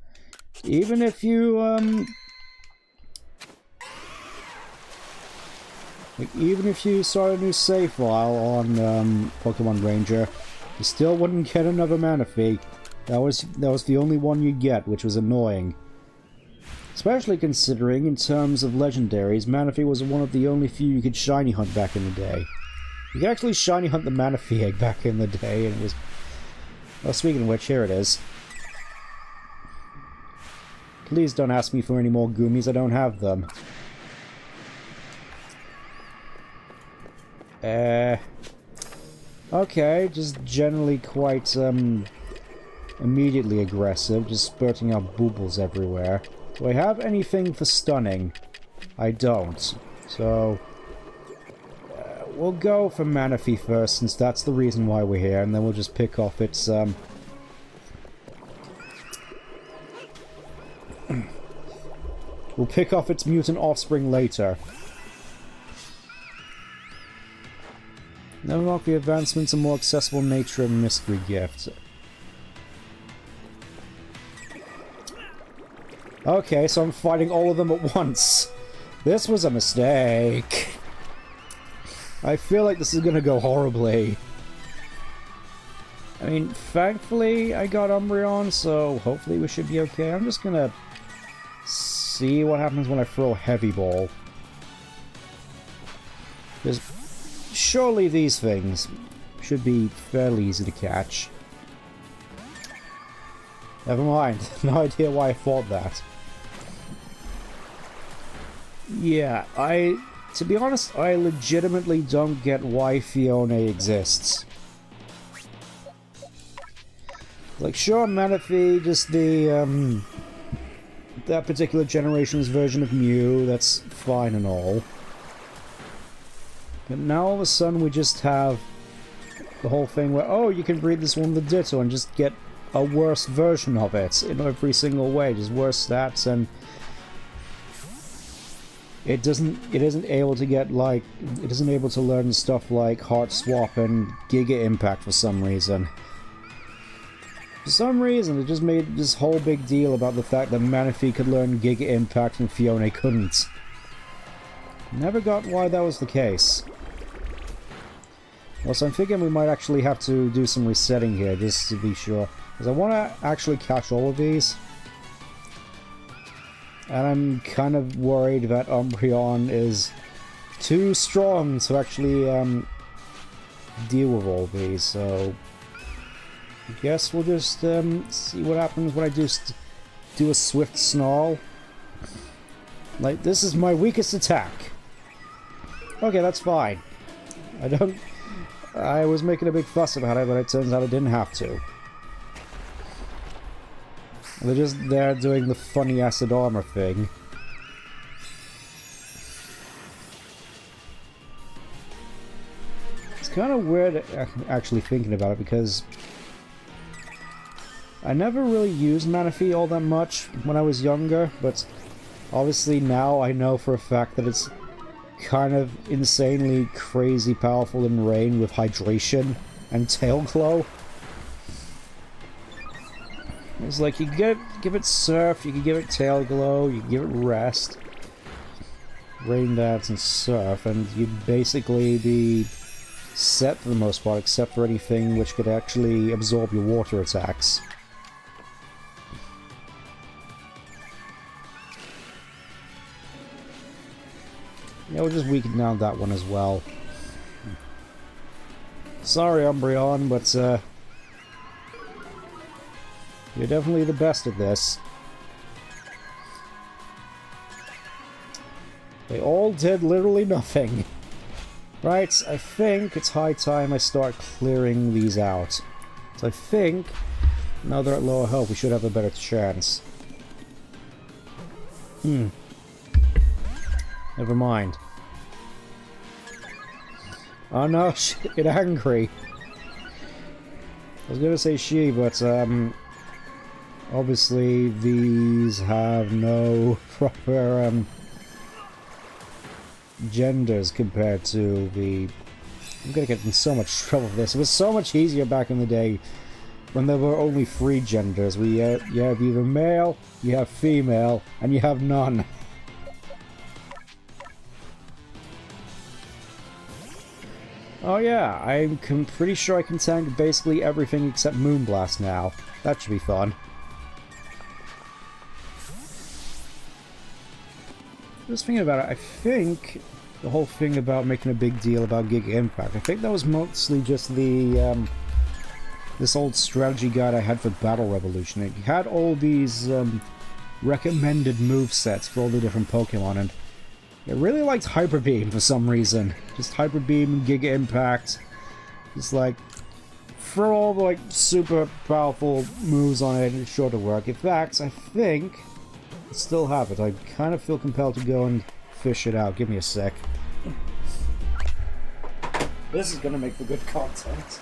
Even if you, even if you saw a new save file on Pokemon Ranger, you still wouldn't get another Manaphy. That was the only one you'd get, which was annoying. Especially considering, in terms of legendaries, Manaphy was one of the only few you could shiny hunt back in the day. You could actually shiny hunt the Manaphy egg back in the day, and it was... Well, speaking of which, here it is. Please don't ask me for any more Goomies, I don't have them. Okay, just generally quite, immediately aggressive, just spurting out boobles everywhere. Do I have anything for stunning? I don't. So, we'll go for Manaphy first, since that's the reason why we're here, and then we'll just pick off its, we'll pick off its mutant offspring later. Never mark the advancements and more accessible nature of mystery gifts. Okay, so I'm fighting all of them at once. This was a mistake. I feel like this is gonna go horribly. I mean, thankfully I got Umbreon, so hopefully we should be okay. I'm just gonna see what happens when I throw a Heavy Ball. Because surely these things should be fairly easy to catch. Never mind. No idea why I thought that. Yeah, to be honest, I legitimately don't get why Fiona exists. Like, sure, Manaphy, just the, that particular generation's version of Mew, that's fine and all. But now all of a sudden we just have the whole thing where, oh, you can breed this one with the Ditto and just get a worse version of it in every single way, just worse stats, and it isn't able to get, like, it isn't able to learn stuff like Heart Swap and Giga Impact for some reason. For some reason, it just made this whole big deal about the fact that Manaphy could learn Giga Impact and Fiona couldn't. Never got why that was the case. Well, so I'm thinking we might actually have to do some resetting here, just to be sure. Because I want to actually catch all of these. And I'm kind of worried that Umbreon is too strong to actually deal with all of these, so I guess we'll just see what happens when I do a Swift Snarl. Like, this is my weakest attack. Okay, that's fine. I was making a big fuss about it, but it turns out I didn't have to. They're just there doing the funny acid armor thing. It's kind of weird actually thinking about it, because I never really used Manaphy all that much when I was younger, but obviously now I know for a fact that it's kind of insanely crazy powerful in rain with hydration and tail glow. It's like you give it surf, you can give it tail glow, you can give it rest, rain dance and surf, and you'd basically be set for the most part, except for anything which could actually absorb your water attacks. Yeah, we'll just weaken down that one as well. Sorry, Umbreon, but you're definitely the best at this. They all did literally nothing. Right, I think it's high time I start clearing these out. So I think, now they're at lower health, we should have a better chance. Never mind. Oh no, get angry. I was gonna say she, but obviously these have no proper genders compared to the... I'm gonna get in so much trouble for this. It was so much easier back in the day when there were only 3 genders. You have either male, you have female, and you have none. Oh yeah, I'm pretty sure I can tank basically everything except Moonblast now. That should be fun. Just thinking about it, I think the whole thing about making a big deal about Giga Impact, I think that was mostly just the this old strategy guide I had for Battle Revolution. It had all these recommended movesets for all the different Pokemon, and I really liked Hyper Beam for some reason. Just Hyper Beam and Giga Impact. Just like, throw all the like super powerful moves on it and it's sure to work. In fact, I think I still have it. I kind of feel compelled to go and fish it out. Give me a sec. This is gonna make for good content.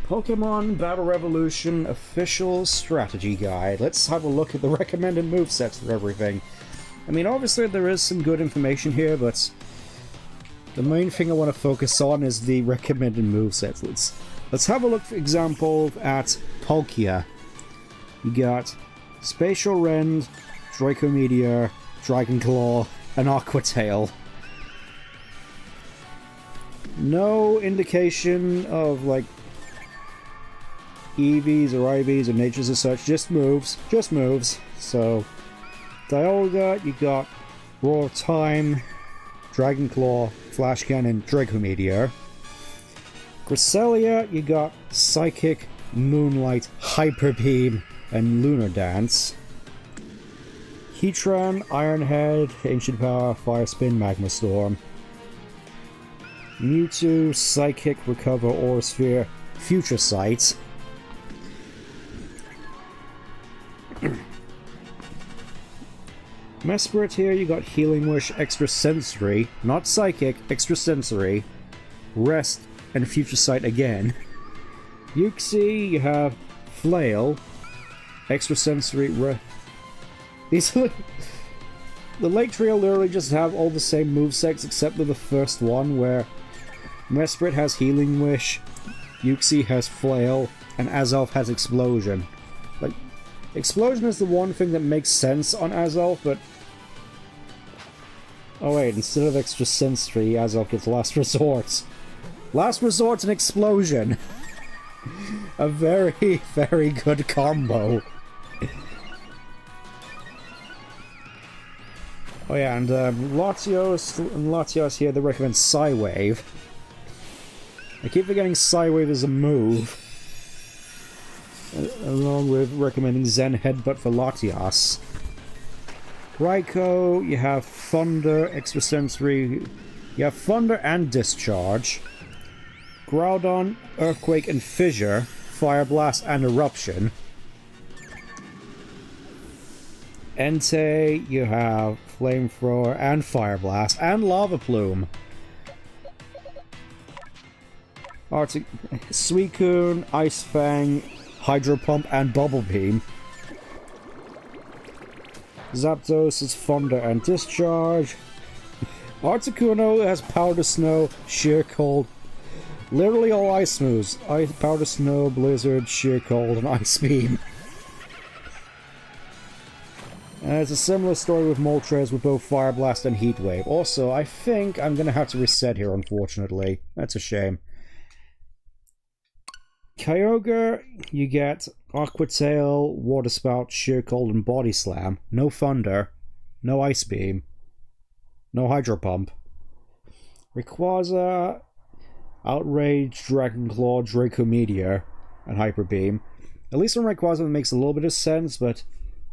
Pokemon Battle Revolution Official Strategy Guide. Let's have a look at the recommended movesets for everything. I mean, obviously there is some good information here, but the main thing I want to focus on is the recommended movesets. Let's have a look, for example, at Palkia. You got Spatial Rend, Draco Meteor, Dragon Claw, and Aqua Tail. No indication of, like, EVs or IVs or natures as such, just moves. So, Dialga, you got Roar Time, Dragon Claw, Flash Cannon, Draco Meteor. Cresselia, you got Psychic, Moonlight, Hyper Beam, and Lunar Dance. Heatran, Iron Head, Ancient Power, Fire Spin, Magma Storm. Mewtwo, Psychic, Recover, Aura Sphere, Future Sight. Mesprit here, you got Healing Wish, Extrasensory, not Psychic, Extrasensory, Rest, and Future Sight again. Uxie, you have Flail, Extrasensory, These are the Lake Trio literally just have all the same movesets except for the first one, where Mesprit has Healing Wish, Uxie has Flail, and Azelf has Explosion. Like, Explosion is the one thing that makes sense on Azelf, but... Oh wait, instead of Extrasensory, Azelf gets Last Resort. Last Resort and Explosion! A very, very good combo. Oh yeah, and Latios here, they recommend Psywave. I keep forgetting Psywave is a move. Along with recommending Zen Headbutt for Latias. Raikou, you have Thunder, Extrasensory, you have Thunder and Discharge. Groudon, Earthquake and Fissure, Fire Blast and Eruption. Entei, you have Flamethrower and Fire Blast and Lava Plume. Suicune, Ice Fang, Hydro Pump and Bubble Beam. Zapdos is Thunder and Discharge. Articuno has Powder Snow, Sheer Cold. Literally all ice moves. Powder Snow, Blizzard, Sheer Cold, and Ice Beam. And it's a similar story with Moltres with both Fire Blast and Heat Wave. Also, I think I'm going to have to reset here, unfortunately. That's a shame. Kyogre, you get Aqua Tail, Water Spout, Sheer Cold, and Body Slam. No Thunder. No Ice Beam. No Hydro Pump. Rayquaza, Outrage, Dragon Claw, Draco Meteor, and Hyper Beam. At least on Rayquaza it makes a little bit of sense, but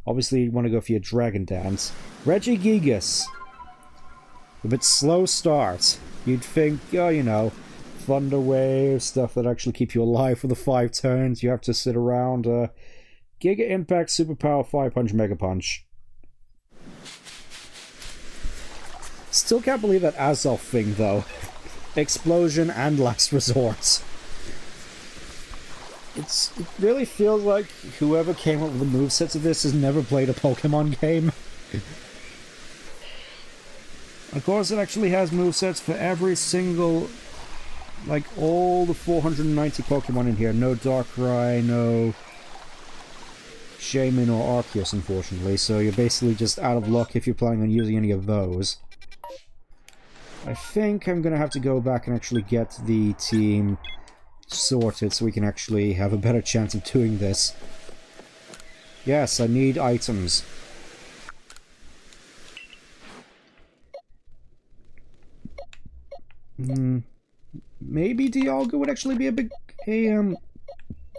obviously you want to go for your Dragon Dance. Regigigas. With its slow start, you'd think, oh, you know, Thunder Wave, stuff that actually keep you alive for the 5 turns. You have to sit around. Giga Impact, Superpower, Fire Punch, Mega Punch. Still can't believe that Azelf thing, though. Explosion and Last Resort. It really feels like whoever came up with the movesets of this has never played a Pokemon game. Of course, it actually has movesets for every single... like, all the 490 Pokemon in here. No Darkrai, no Shaman or Arceus, unfortunately, so you're basically just out of luck if you're planning on using any of those. I think I'm going to have to go back and actually get the team sorted so we can actually have a better chance of doing this. Yes, I need items. Maybe Dialga would actually be a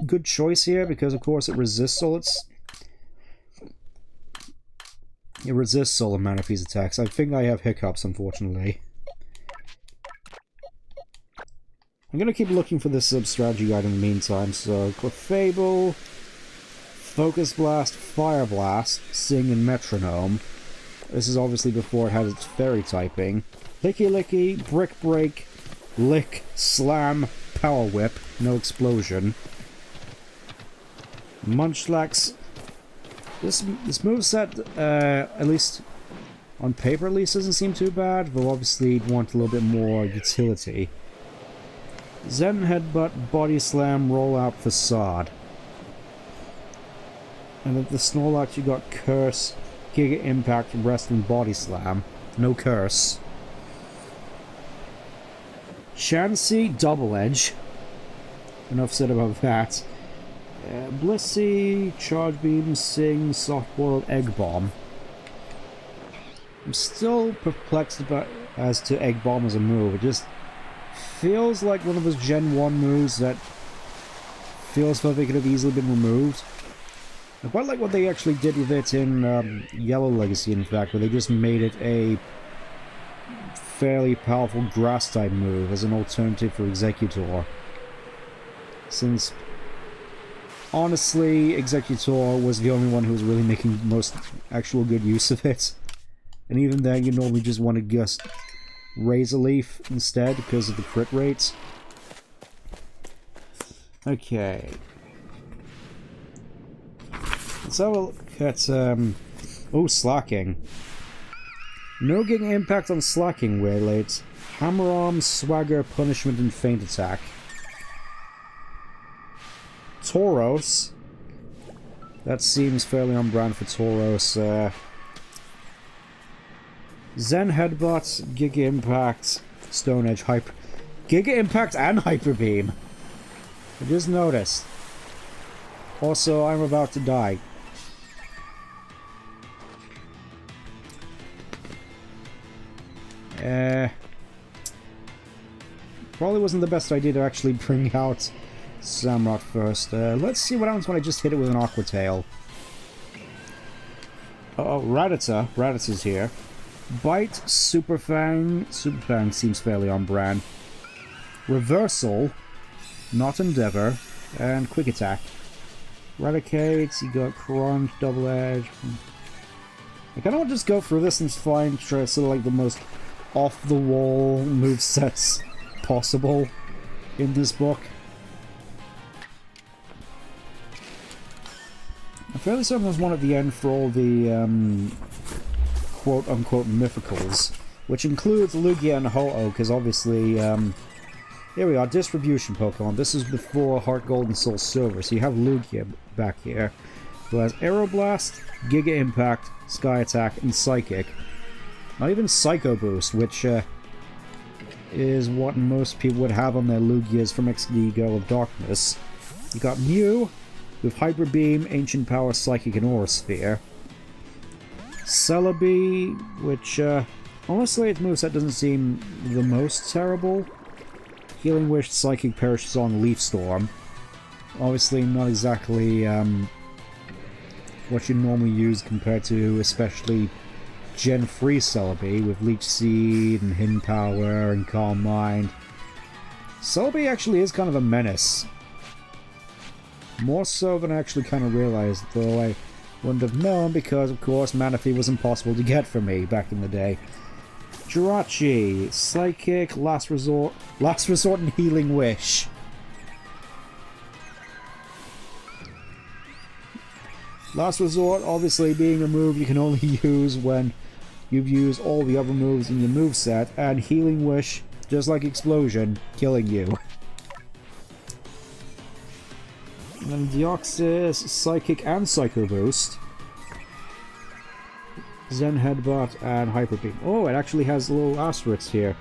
good choice here, because of course it resists all its... It resists all of Manaphy's attacks. I think I have hiccups, unfortunately. I'm gonna keep looking for this strategy guide in the meantime, so Clefable, Focus Blast, Fire Blast, Sing, and Metronome. This is obviously before it has its fairy typing. Licky Licky, Brick Break, Lick, Slam, Power Whip, no explosion. Munchlax. This moveset, at least on paper at least, doesn't seem too bad, though obviously you'd want a little bit more utility. Zen Headbutt, Body Slam, Rollout, Facade. And at the Snorlax you got Curse, Giga Impact, Rest, and Body Slam. No Curse. Chansey, Double Edge. Enough said about that. Blissey, Charge Beam, Sing, Soft Boiled Egg Bomb. I'm still perplexed about as to Egg Bomb as a move. It just feels like one of those Gen 1 moves that feels like they could have easily been removed. I quite like what they actually did with it in Yellow Legacy, in fact, where they just made it a fairly powerful grass-type move as an alternative for Executor. Since, honestly, Executor was the only one who was really making most actual good use of it. And even then, you normally just want to just Razor Leaf instead because of the crit rates. Okay. Let's have a look at, oh, Slacking. No getting impact on Slacking, Waylates. Hammer Arm, Swagger, Punishment, and Feint Attack. Tauros. That seems fairly on brand for Tauros. Zen Headbutt, Giga Impact, Stone Edge, Hyper... Giga Impact and Hyper Beam! I just noticed. Also, I'm about to die. Probably wasn't the best idea to actually bring out Samrock first. Let's see what happens when I just hit it with an Aqua Tail. Uh-oh, Rattata. Rattata's here. Bite, Super Fang. Super Fang seems fairly on brand. Reversal, Not Endeavor, and Quick Attack. Eradicate, you got Crunch, Double Edge. I kind of want to just go through this and find try sort of like the most off-the-wall movesets possible in this book. I'm fairly certain there's one at the end for all the quote-unquote mythicals, which includes Lugia and Ho-Oh, because obviously, here we are, Distribution Pokemon. This is before Heart Gold and Soul Silver, so you have Lugia back here, who has Aeroblast, Giga Impact, Sky Attack, and Psychic. Not even Psycho Boost, which is what most people would have on their Lugias from XD Girl of Darkness. You got Mew, with Hyper Beam, Ancient Power, Psychic, and Aura Sphere. Celebi, which, honestly, its moveset doesn't seem the most terrible. Healing Wish, Psychic, Perish Song, Leaf Storm. Obviously not exactly, what you normally use compared to, especially, Gen 3 Celebi, with Leech Seed, and Hidden Power, and Calm Mind. Celebi actually is kind of a menace. More so than I actually kind of realized, though I wouldn't have known because, of course, Manaphy was impossible to get for me back in the day. Jirachi, Psychic, Last Resort, and Healing Wish. Last Resort, obviously, being a move you can only use when you've used all the other moves in your moveset, and Healing Wish, just like Explosion, killing you. And then Deoxys, Psychic and Psycho Boost. Zen Headbutt and Hyper Beam. Oh, it actually has a little asterisk here.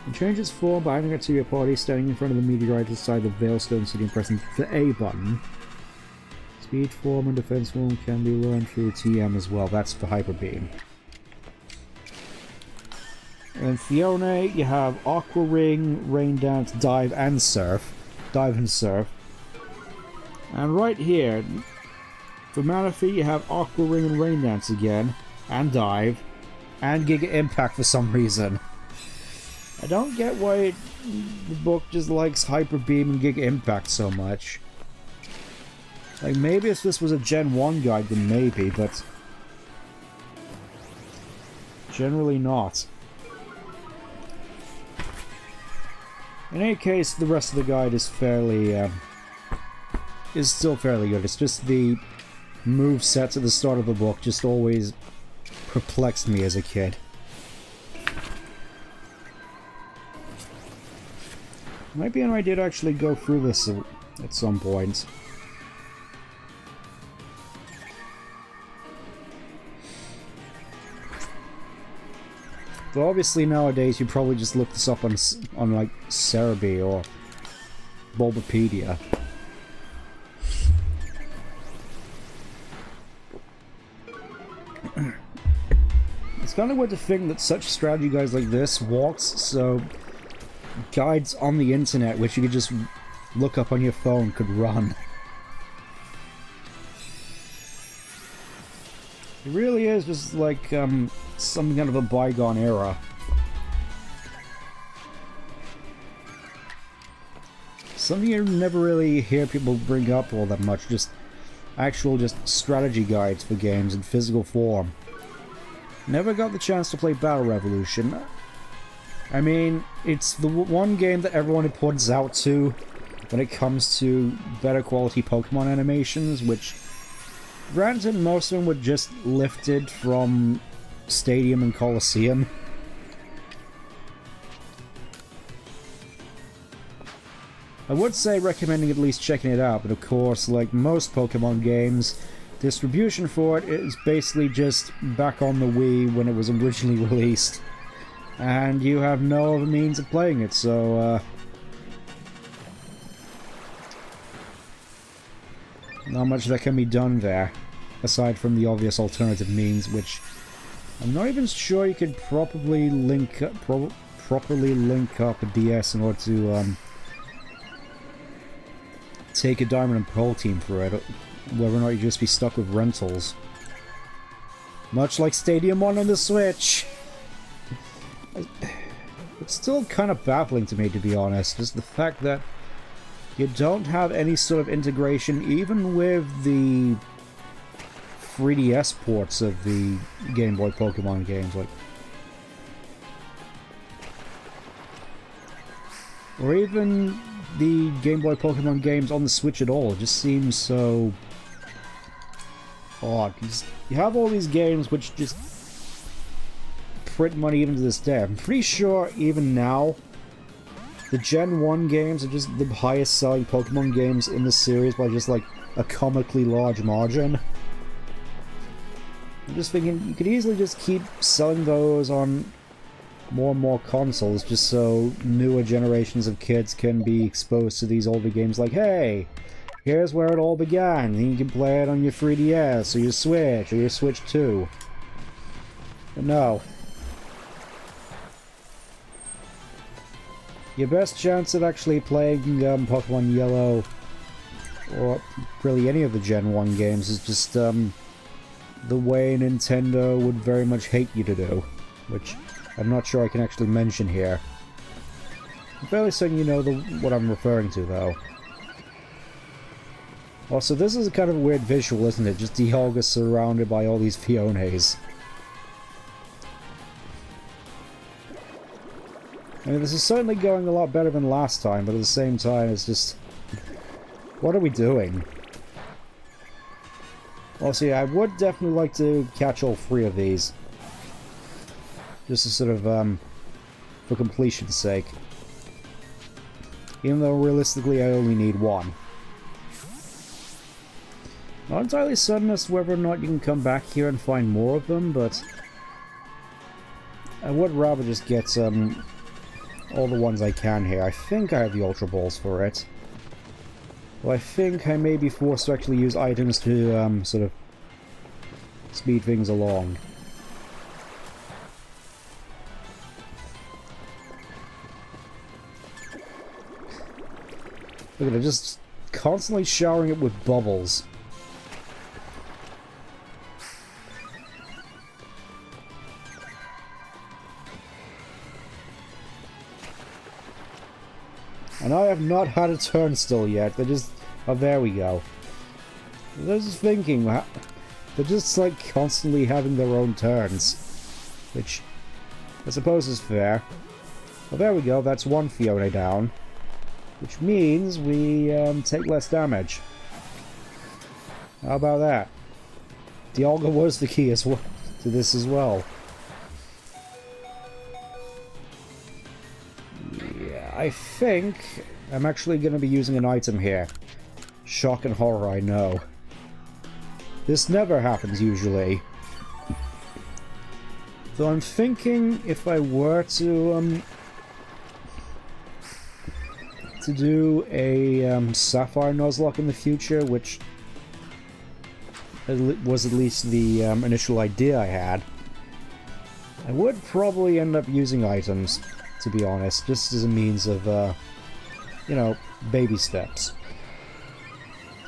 You change its form by adding it to your party, standing in front of the meteorite inside the Veilstone City and pressing the A button. Speed form and defense form can be learned through TM as well. That's the Hyper Beam. And Fiona, you have Aqua Ring, Rain Dance, Dive and Surf. Dive and Surf. And right here, for Manaphy, you have Aqua Ring and Rain Dance again, and Dive, and Giga Impact for some reason. I don't get why the book just likes Hyper Beam and Giga Impact so much. Like, maybe if this was a Gen 1 guide, then maybe, but generally not. In any case, the rest of the guide is fairly, is still fairly good. It's just the movesets at the start of the book just always perplexed me as a kid. Might be an idea to actually go through this at some point. But obviously nowadays you probably just look this up on like Cerebi or Bulbapedia. Let's kind of weird to think that such strategy guides like this works, so guides on the internet which you could just look up on your phone could run. It really is just like some kind of a bygone era. Something you never really hear people bring up all that much, just strategy guides for games in physical form. Never got the chance to play Battle Revolution. I mean, it's the one game that everyone points out to when it comes to better quality Pokemon animations, which, granted, most of them were just lifted from Stadium and Coliseum. I would say recommending at least checking it out, but of course, like most Pokemon games, distribution for it is basically just back on the Wii when it was originally released. And you have no other means of playing it, so not much that can be done there, aside from the obvious alternative means, which I'm not even sure you could properly link up, properly link up a DS in order to take a Diamond and Pearl team for it, whether or not you'd just be stuck with rentals. Much like Stadium 1 on the Switch! It's still kind of baffling to me, to be honest, just the fact that you don't have any sort of integration, even with the 3DS ports of the Game Boy Pokemon games, like, or even the Game Boy Pokemon games on the Switch at all. It just seems so odd. You have all these games which just print money even to this day. I'm pretty sure even now the Gen 1 games are just the highest selling Pokemon games in the series by just like a comically large margin. I'm just thinking you could easily just keep selling those on more and more consoles just so newer generations of kids can be exposed to these older games, like, hey, here's where it all began, and you can play it on your 3DS or your Switch or your Switch 2. But no. Your best chance of actually playing Pokemon Yellow, or really any of the Gen 1 games, is just the way Nintendo would very much hate you to do, which I'm not sure I can actually mention here. I'm fairly certain you know what I'm referring to, though. Also, this is a kind of a weird visual, isn't it? Just Dialga surrounded by all these Fiones. I mean, this is certainly going a lot better than last time, but at the same time, it's just... what are we doing? Also, yeah, I would definitely like to catch all 3 of these. Just to sort of, for completion's sake. Even though, realistically, I only need 1. Not entirely certain as to whether or not you can come back here and find more of them, but I would rather just get, all the ones I can here. I think I have the Ultra Balls for it. Well, I think I may be forced to actually use items to, sort of speed things along. Look at it, just constantly showering it with bubbles. And I have not had a turn still yet. They're just... oh, there we go. I was just thinking, they're just like constantly having their own turns. Which I suppose is fair. Well, there we go, that's 1 Fiona down. Which means we take less damage. How about that? Dialga was the key as well to this as well. Yeah, I think I'm actually going to be using an item here. Shock and horror, I know. This never happens usually. Though I'm thinking if I were to do a Sapphire Nuzlocke in the future, which was at least the initial idea I had, I would probably end up using items, to be honest, just as a means of, you know, baby steps.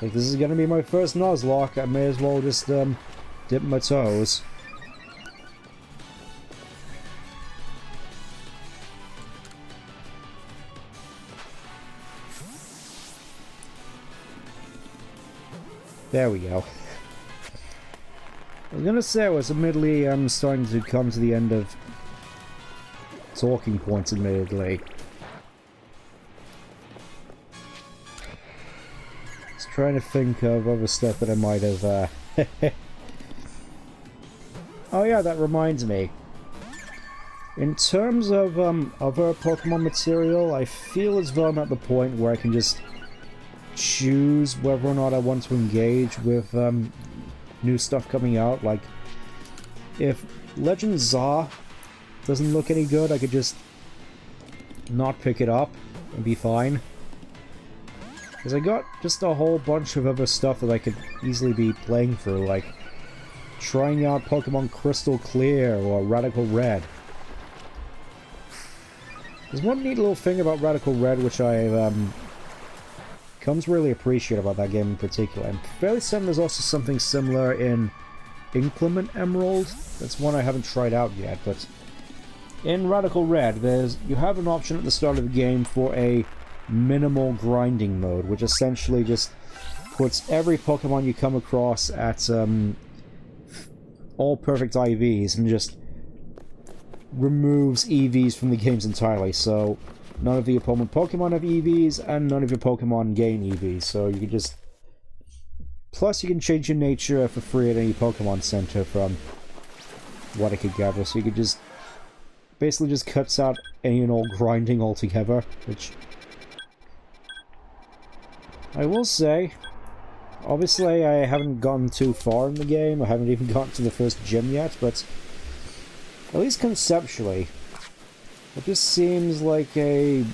Like, this is gonna be my first Nuzlocke, I may as well just, dip my toes. There we go. I was gonna say I was admittedly starting to come to the end of talking points, admittedly. Just trying to think of other stuff that I might have Oh yeah, that reminds me. In terms of other Pokemon material, I feel as though I'm at the point where I can just choose whether or not I want to engage with new stuff coming out. Like, if Legend Za doesn't look any good, I could just not pick it up and be fine. Because I got just a whole bunch of other stuff that I could easily be playing through, like trying out Pokemon Crystal Clear or Radical Red. There's one neat little thing about Radical Red which I've come to really appreciate about that game in particular. I'm fairly certain there's also something similar in Inclement Emerald. That's one I haven't tried out yet, but in Radical Red, you have an option at the start of the game for a minimal grinding mode, which essentially just puts every Pokemon you come across at all perfect IVs and just removes EVs from the games entirely. So none of the opponent Pokemon have EVs, and none of your Pokemon gain EVs, so you can just... Plus, you can change your nature for free at any Pokemon Center from what I could gather, so you could just... Basically just cuts out any and all grinding altogether, which... I will say, obviously I haven't gotten too far in the game, I haven't even gotten to the first gym yet, but at least conceptually, it just seems like a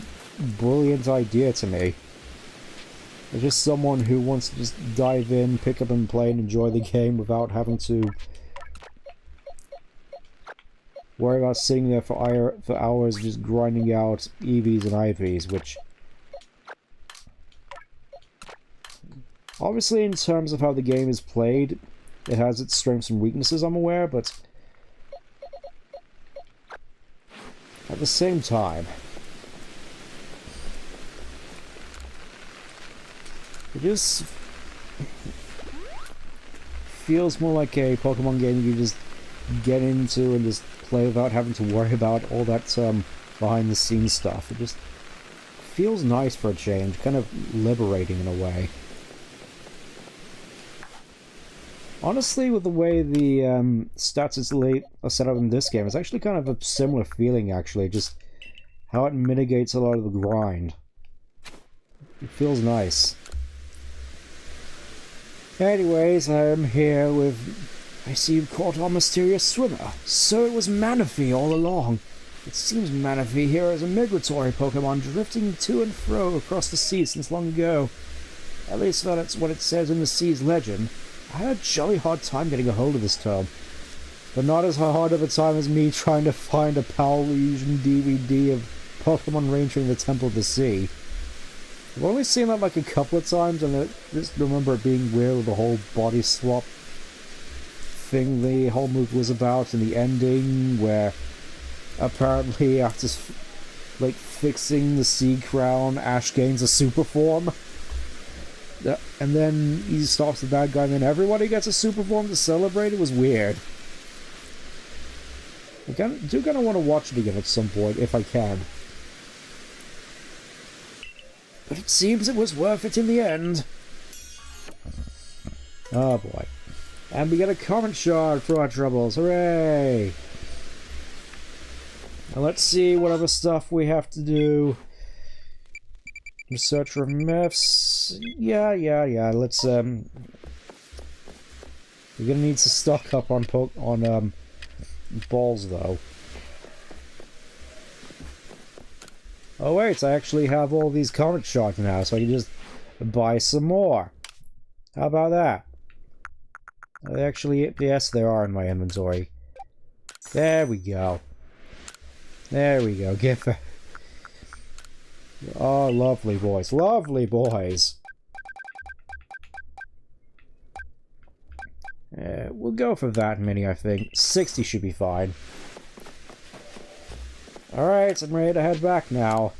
brilliant idea to me. It's just someone who wants to just dive in, pick up and play and enjoy the game without having to worry about sitting there for hours just grinding out EVs and IVs, which... Obviously, in terms of how the game is played, it has its strengths and weaknesses, I'm aware, but... At the same time, it just feels more like a Pokemon game you just get into and just play without having to worry about all that behind-the-scenes stuff. It just feels nice for a change, kind of liberating in a way. Honestly, with the way the stats are set up in this game, it's actually kind of a similar feeling, actually. Just how it mitigates a lot of the grind. It feels nice. Anyways, I'm here with... I see you've caught our mysterious swimmer. So it was Manaphy all along. It seems Manaphy here is a migratory Pokemon drifting to and fro across the sea since long ago. At least that's what it says in the sea's legend. I had a jolly hard time getting a hold of this term, but not as hard of a time as me trying to find a Power Fusion DVD of Pokemon Ranger in the Temple of the Sea. I've only seen that like a couple of times, and I just remember it being weird with the whole body swap thing the whole movie was about, and the ending where apparently after like fixing the Sea Crown, Ash gains a super form. And then he stops the bad guy, and then everybody gets a super form to celebrate. It was weird. I do kind of want to watch it again at some point, if I can. But it seems it was worth it in the end. Oh boy. And we get a comment shard for our troubles. Hooray! Now let's see what other stuff we have to do. Research for myths. Yeah. Let's we're gonna need to stock up on balls though. Oh wait, I actually have all these comment shards now, so I can just buy some more. How about that? They actually, yes, they are in my inventory. There we go. There we go. Get the... Oh, lovely boys. Lovely boys. We'll go for that many, I think. 60 should be fine. Alright, I'm ready to head back now.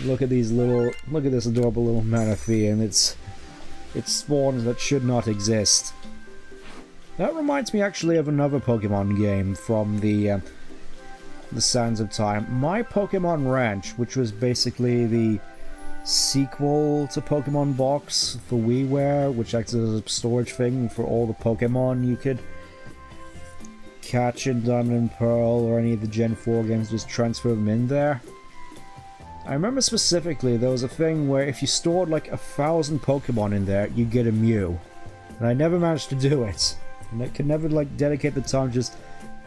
Look at these little... Look at this adorable little Manaphy, and it's spawns that should not exist. That reminds me actually of another Pokemon game from the Sands of Time. My Pokemon Ranch, which was basically the sequel to Pokemon Box for WiiWare, which acts as a storage thing for all the Pokemon you could catch in Diamond and Pearl or any of the Gen 4 games, just transfer them in there. I remember specifically there was a thing where if you stored like 1,000 Pokemon in there, you'd get a Mew. And I never managed to do it. And I could never like dedicate the time to just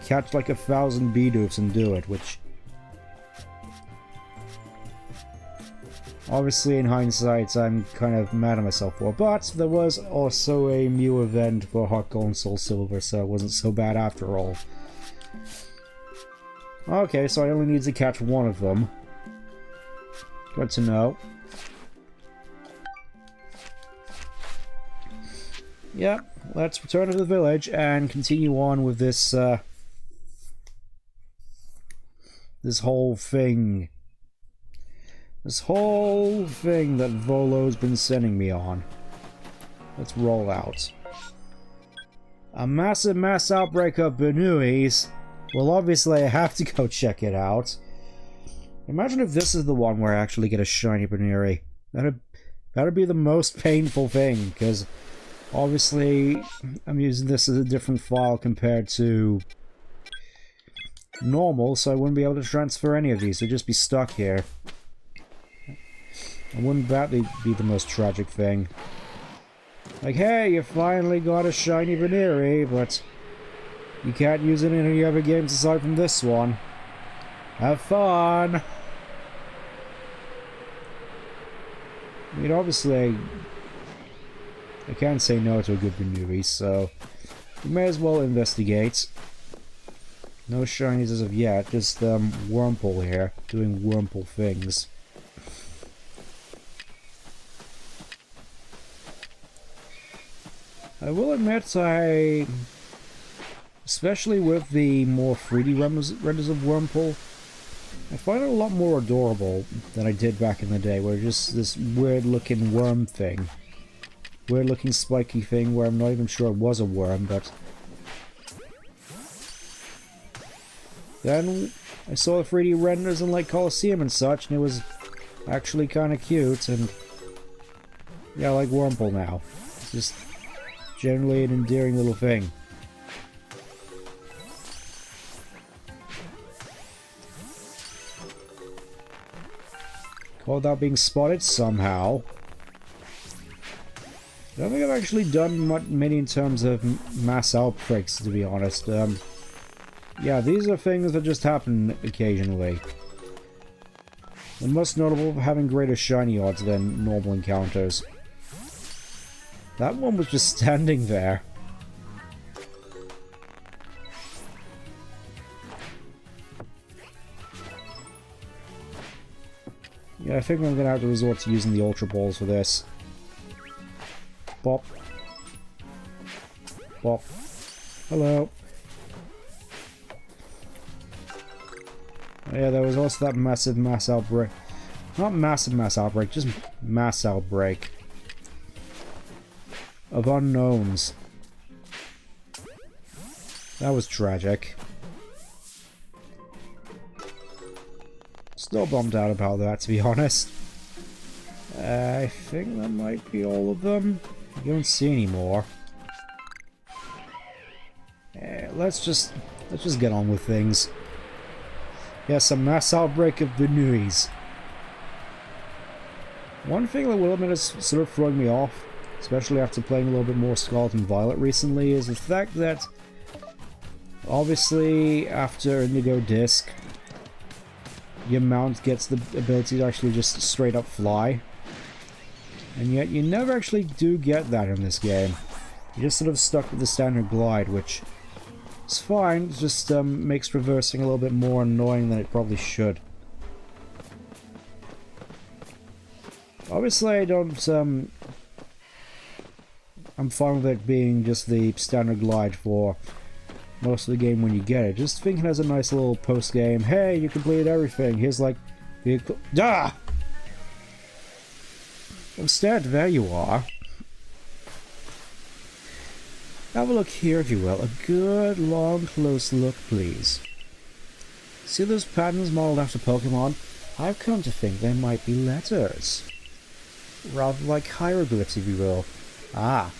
catch like 1,000 Bidoofs and do it, which... Obviously, in hindsight, I'm kind of mad at myself for, but there was also a Mew event for Heart Gold and Soul Silver, so it wasn't so bad after all. Okay, so I only need to catch one of them. Good to know. Yep, let's return to the village and continue on with this, this whole thing. This whole thing that Volo's been sending me on. Let's roll out. A massive mass outbreak of Benuis. Well, obviously I have to go check it out. Imagine if this is the one where I actually get a shiny Benuri. That'd be the most painful thing, because obviously I'm using this as a different file compared to normal, so I wouldn't be able to transfer any of these. They'd just be stuck here. And wouldn't that be the most tragic thing? Like, hey, you finally got a shiny Benuri, but you can't use it in any other games aside from this one. Have fun! I mean, obviously, I can't say no to a good Benuri, so we may as well investigate. No shinies as of yet, just Wurmple here, doing Wurmple things. I will admit, especially with the more 3D renders of Wurmple, I find it a lot more adorable than I did back in the day, where just this weird-looking worm thing. Weird-looking spiky thing where I'm not even sure it was a worm, but... Then I saw the 3D renders in like Colosseum and such, and it was actually kind of cute, and... Yeah, I like Wurmple now. It's just generally an endearing little thing. Without being spotted somehow. I don't think I've actually done many in terms of mass outbreaks, to be honest. Yeah, these are things that just happen occasionally. They're most notable for having greater shiny odds than normal encounters. That one was just standing there. Yeah, I think I'm gonna have to resort to using the Ultra Balls for this. Bop. Bop. Hello. Oh, yeah, there was also that massive mass outbreak. Not massive mass outbreak, just mass outbreak. Of unknowns. That was tragic. Still bummed out about that, to be honest. I think that might be all of them. I don't see any more. Let's just get on with things. Yes, a mass outbreak of Benuis. One thing that will admit is sort of throwing me off, especially after playing a little bit more Scarlet and Violet recently, is the fact that obviously after Indigo Disc, your mount gets the ability to actually just straight up fly. And yet you never actually do get that in this game. You're just sort of stuck with the standard glide, which is fine. It just makes reversing a little bit more annoying than it probably should. Obviously, I don't, I'm fine with it being just the standard glide for most of the game when you get it. Just think it has a nice little post-game, hey, you completed everything, here's like, vehicle... Ah! Instead, there you are. Have a look here, if you will. A good, long, close look, please. See those patterns modeled after Pokemon? I've come to think they might be letters. Rather like hieroglyphs, if you will. Ah.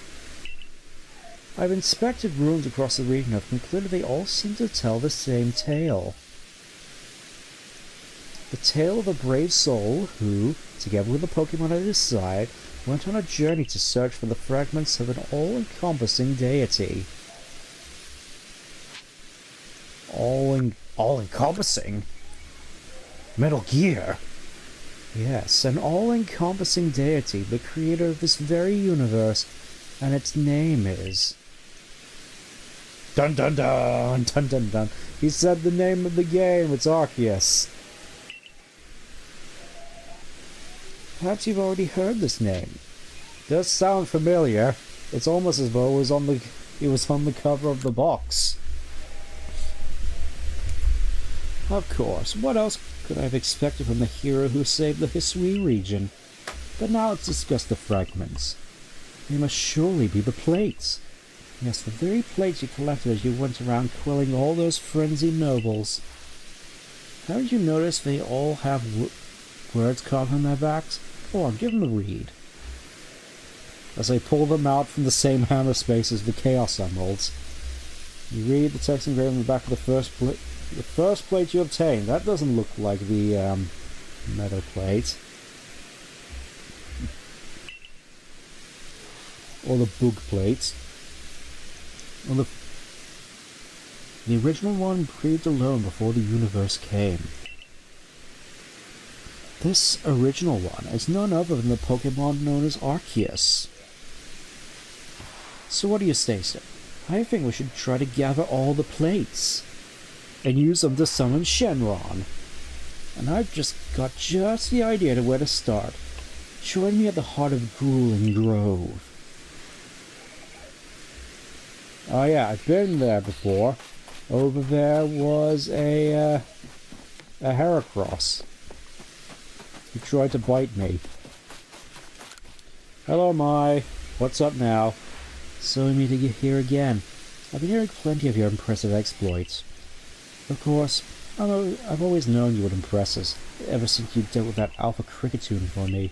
I've inspected runes across the region and have concluded they all seem to tell the same tale. The tale of a brave soul who, together with the Pokemon at his side, went on a journey to search for the fragments of an all-encompassing deity. All-encompassing? Metal Gear? Yes, an all-encompassing deity, the creator of this very universe, and its name is... Dun dun dun! Dun dun dun! He said the name of the game, it's Arceus. Perhaps you've already heard this name. It does sound familiar. It's almost as though it was on the cover of the box. Of course, what else could I have expected from the hero who saved the Hisui region? But now let's discuss the fragments. They must surely be the plates. Yes, the very plates you collected as you went around quelling all those frenzied nobles. Haven't you noticed they all have words carved on their backs? Go on, give them a read. As I pull them out from the same hammer space as the Chaos Emeralds. You read the text engraved on the back of the first plate you obtain. That doesn't look like the metal plate. Or the bug plate. Well, the original one breathed alone before the universe came. This original one is none other than the Pokemon known as Arceus. So what do you say, sir? I think we should try to gather all the plates and use them to summon Shenron. And I've just got the idea to where to start. Join me at the heart of Grueling Grove. Oh yeah, I've been there before. Over there was a Heracross. He tried to bite me. Hello, Mai. What's up now? So we meet here again. I've been hearing plenty of your impressive exploits. Of course, I've always known you would impress us, ever since you dealt with that Alpha Cricketune for me.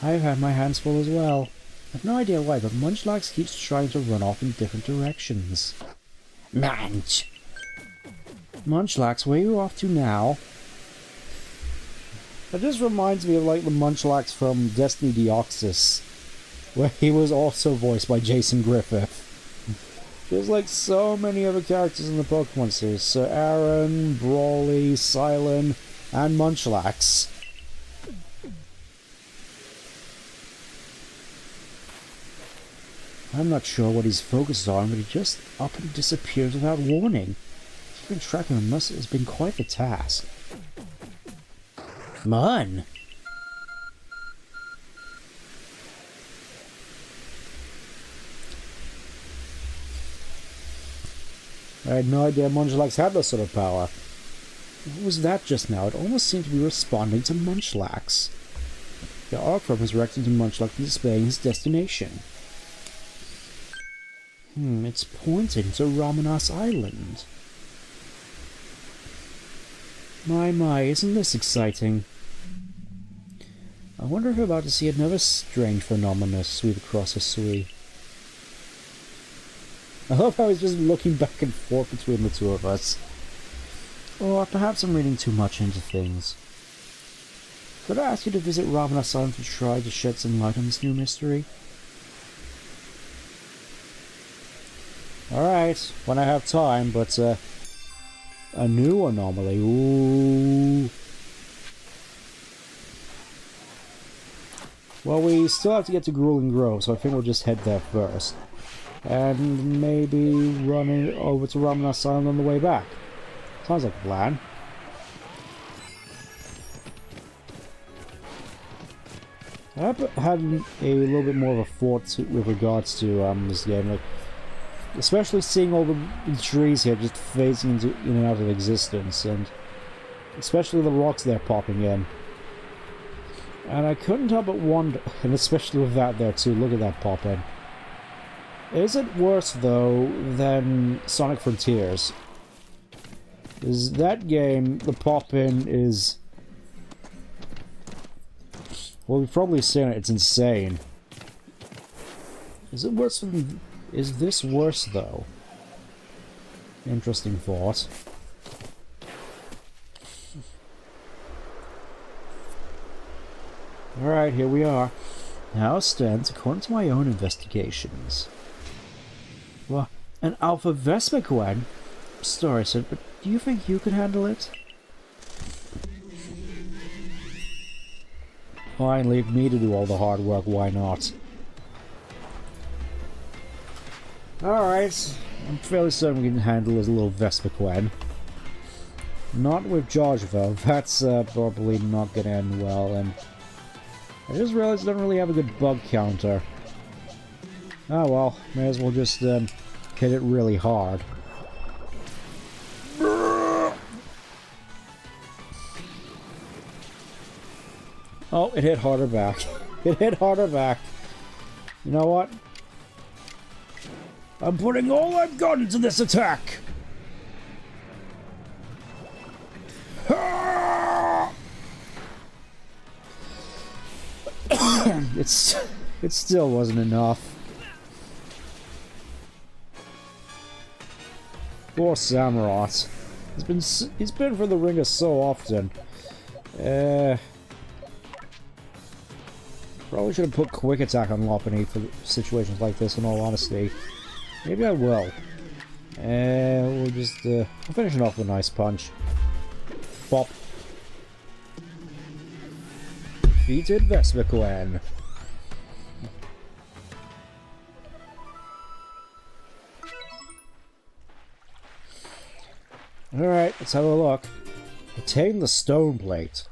I've had my hands full as well. I've no idea why, but Munchlax keeps trying to run off in different directions. Munch! Munchlax, where are you off to now? That just reminds me of like the Munchlax from Destiny Deoxys, where he was also voiced by Jason Griffith. There's like so many other characters in the Pokemon series. Sir Aaron, Brawly, Silent, and Munchlax. I'm not sure what he's focused on, but he just up and disappears without warning. Keeping track of him has been quite the task. Mun! I had no idea Munchlax had that sort of power. What was that just now? It almost seemed to be responding to Munchlax. The Arcrum is reacting to Munchlax and displaying his destination. It's pointing to Ramanas Island. My, isn't this exciting? I wonder if we're about to see another strange phenomenon sweep across Hisui. I love how he's just looking back and forth between the two of us. Or perhaps I'm reading too much into things. Could I ask you to visit Ramanas Island to try to shed some light on this new mystery? Alright, when I have time, but a new anomaly. Ooh. Well, we still have to get to Grueling Grove, so I think we'll just head there first. And maybe run over to Ramenas Island on the way back. Sounds like a plan. I've had a little bit more of a thought with regards to this game, like, especially seeing all the trees here just phasing in and out of existence, and especially the rocks they're popping in. And I couldn't help but wonder, and especially with that there too, look at that pop in. Is it worse though than Sonic Frontiers? Is that game, the pop in is... Well, we've probably seen it, it's insane. Is it worse than... Is this worse though? Interesting thought. Alright, here we are. Now stands according to my own investigations. Well, an Alpha Vespiquen? Sorry, sir, but do you think you could handle it? Fine, leave me to do all the hard work, why not? Alright, I'm fairly certain we can handle this little Vespiquen. Not with George though, that's probably not gonna end well, and I just realized I don't really have a good bug counter. Oh well, may as well just hit it really hard. Oh, it hit harder back. It hit harder back. You know what? I'm putting all I've got into this attack! It still wasn't enough. Poor Samurott. He's been for the ringer so often. Probably should have put quick attack on Lopunny for situations like this, in all honesty. Maybe I will. We'll just we'll finish it off with a nice punch. Bop. Defeated Vespiquen. Alright, let's have a look. Attain the stone plate.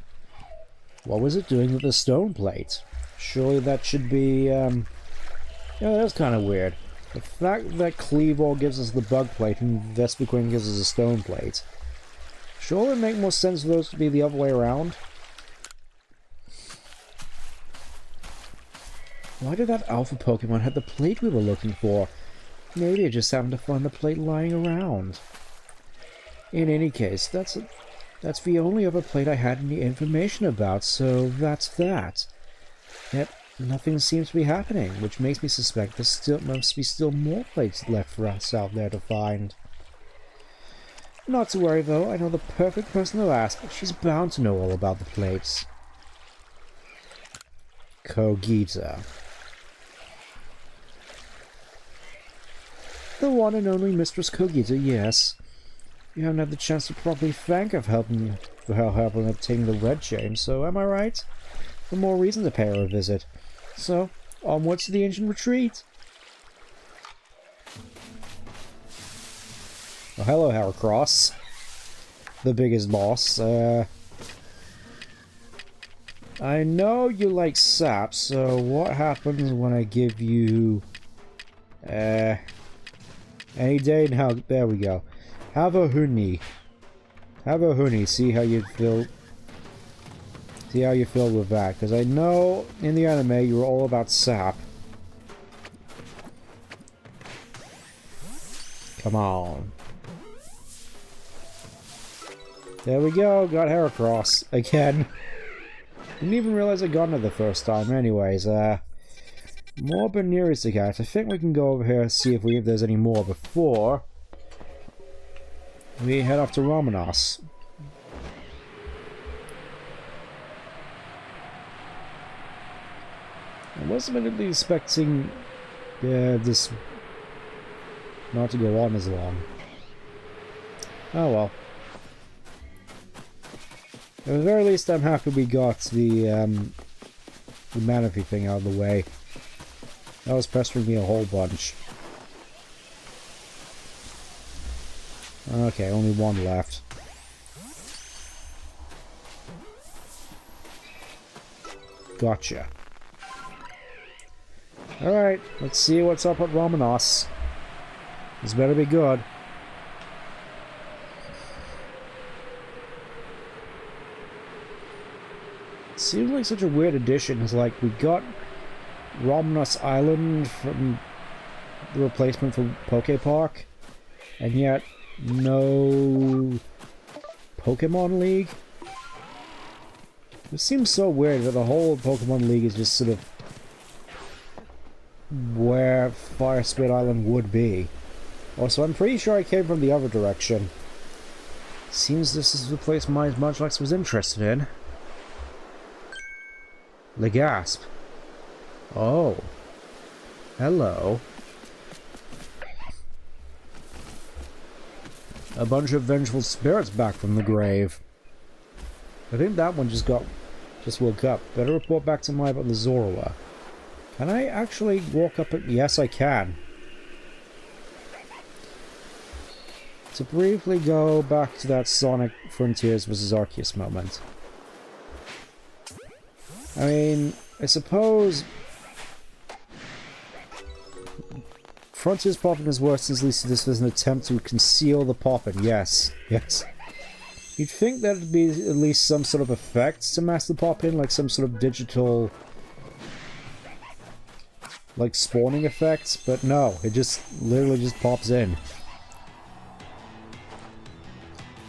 What was it doing with the stone plate? Surely that should be, yeah, that's kind of weird. The fact that Cleavor gives us the bug plate and Vespiquen gives us a stone plate. Surely it would make more sense for those to be the other way around. Why did that alpha Pokemon have the plate we were looking for? Maybe it just happened to find the plate lying around. In any case, that's the only other plate I had any information about, so that's that. Yet, nothing seems to be happening, which makes me suspect there must be still more plates left for us out there to find. Not to worry though, I know the perfect person to ask. She's bound to know all about the plates. Kogita. The one and only Mistress Kogita, yes. You haven't had the chance to properly thank her for her help in obtaining the red chain, so am I right? For more reason to pay her a visit. So, onwards to the ancient retreat. Well, hello, Heracross. The biggest boss. I know you like sap, so what happens when I give you... any day now... There we go. Have a honey. Have a honey. See how you feel. See how you feel with that. Because I know in the anime you were all about sap. Come on. There we go. Got Heracross again. Didn't even realize I got it the first time. Anyways, more Banerius to catch. I think we can go over here and see if there's any more before we head off to Ramenas. I wasn't really expecting this not to go on as long. Oh well. At the very least, I'm happy we got the the Manaphy thing out of the way. That was pestering me a whole bunch. Okay, only one left. Gotcha. Alright, let's see what's up at Ramanos. This better be good. It seems like such a weird addition. It's like we got Ramanos Island from the replacement for Poké Park, and yet no Pokemon League? It seems so weird that the whole Pokemon League is just sort of where Fire Spirit Island would be. Also, I'm pretty sure I came from the other direction. Seems this is the place my Munchlax was interested in. Legasp. Oh. Hello. A bunch of vengeful spirits back from the grave. I think that one just woke up. Better report back to my about the Zorua. Can I actually walk up it? Yes, I can. To briefly go back to that Sonic Frontiers vs. Arceus moment. I mean, I suppose Frontiers popping is worse, since at least this was an attempt to conceal the popping. Yes, yes. You'd think there'd be at least some sort of effect to mask the popping, like some sort of digital, like, spawning effects, but no, it just literally just pops in.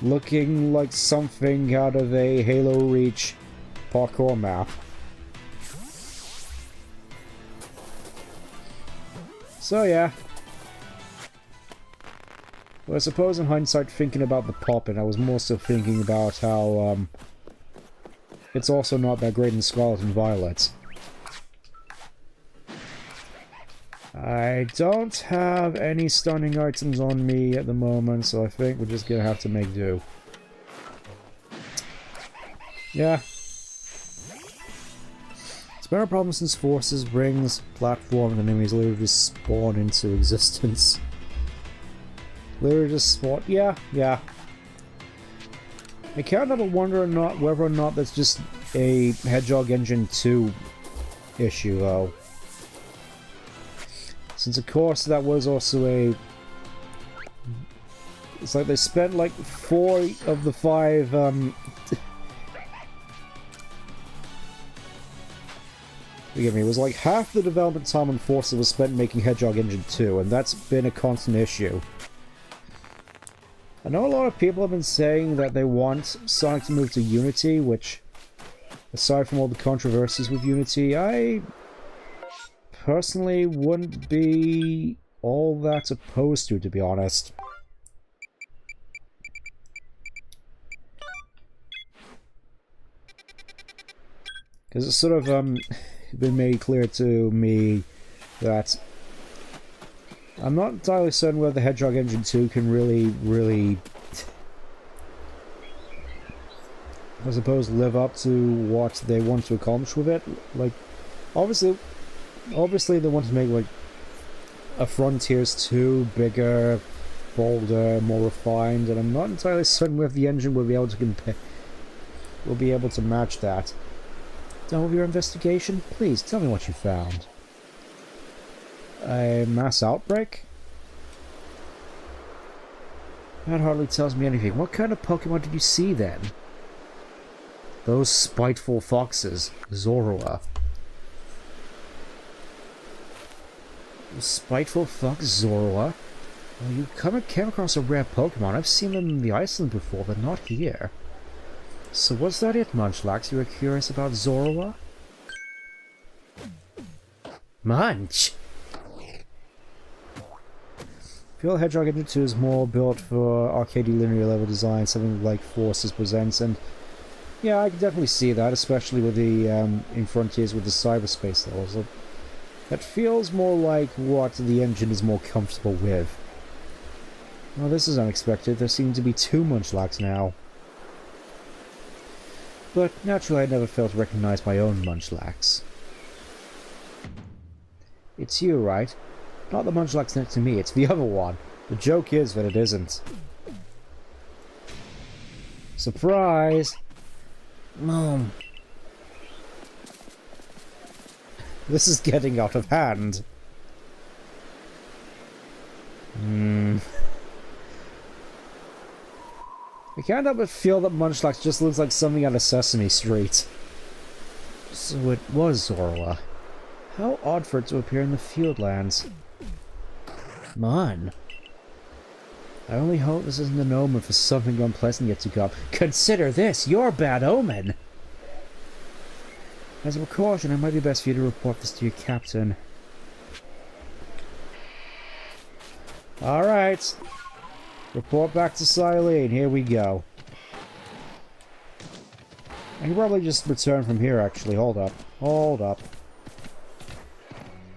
Looking like something out of a Halo Reach parkour map. So yeah. Well, I suppose in hindsight, thinking about the popping, I was more so thinking about how, it's also not that great in Scarlet and Violet. I don't have any stunning items on me at the moment, so I think we're just gonna have to make do. Yeah. It's been a problem since forces, rings, platform, and enemies literally just spawn into existence. Literally just spawn. Yeah, yeah. I can't ever wonder whether or not that's just a Hedgehog Engine 2 issue, though. Since, of course, that was also a... It's like they spent, like, 4 of the 5, Forgive me, it was like half the development time on Forza was spent making Hedgehog Engine 2, and that's been a constant issue. I know a lot of people have been saying that they want Sonic to move to Unity, which, aside from all the controversies with Unity, I personally wouldn't be all that opposed to be honest. Because it's sort of been made clear to me that I'm not entirely certain whether the Hedgehog Engine 2 can really, I suppose, live up to what they want to accomplish with it. Like, obviously they want to make, like, a Frontiers 2 bigger, bolder, more refined, and I'm not entirely certain whether the engine will be able to match that. Done with your investigation? Please, tell me what you found. A mass outbreak? That hardly tells me anything. What kind of Pokemon did you see then? Those spiteful foxes. Zorua. Spiteful fox Zorua? Well, you came across a rare Pokemon. I've seen them in the Iceland before, but not here. So was that it, Munchlax? You were curious about Zorua? Munch! I feel Hedgehog Engine 2 is more built for arcadey linear level design, something like Forces presents, and yeah, I can definitely see that, especially with the in Frontiers with the cyberspace levels. That feels more like what the engine is more comfortable with. Well, this is unexpected. There seem to be 2 Munchlax now. But naturally I never failed to recognize my own Munchlax. It's you, right? Not the Munchlax next to me, it's the other one. The joke is that it isn't. Surprise! Mom. This is getting out of hand. I can't help but feel that Munchlax just looks like something out of Sesame Street. So it was Zorla. How odd for it to appear in the Fieldlands. Mon. I only hope this isn't an omen for something unpleasant yet to come. Consider this your bad omen! As a precaution, it might be best for you to report this to your captain. Alright. Report back to Silene. Here we go. I can probably just return from here, actually. Hold up. Hold up.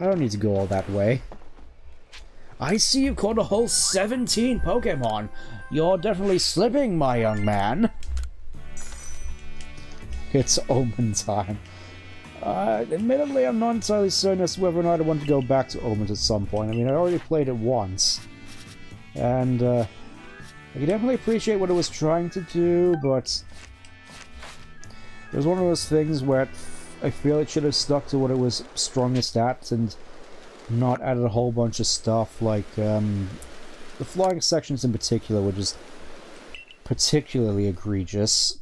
I don't need to go all that way. I see you've caught a whole 17 Pokemon. You're definitely slipping, my young man. It's Omen time. Admittedly, I'm not entirely certain as to whether or not I want to go back to Omens at some point. I mean, I already played it once. And, I can definitely appreciate what it was trying to do, but it was one of those things where I feel it should have stuck to what it was strongest at and not added a whole bunch of stuff like, the flying sections in particular were just particularly egregious.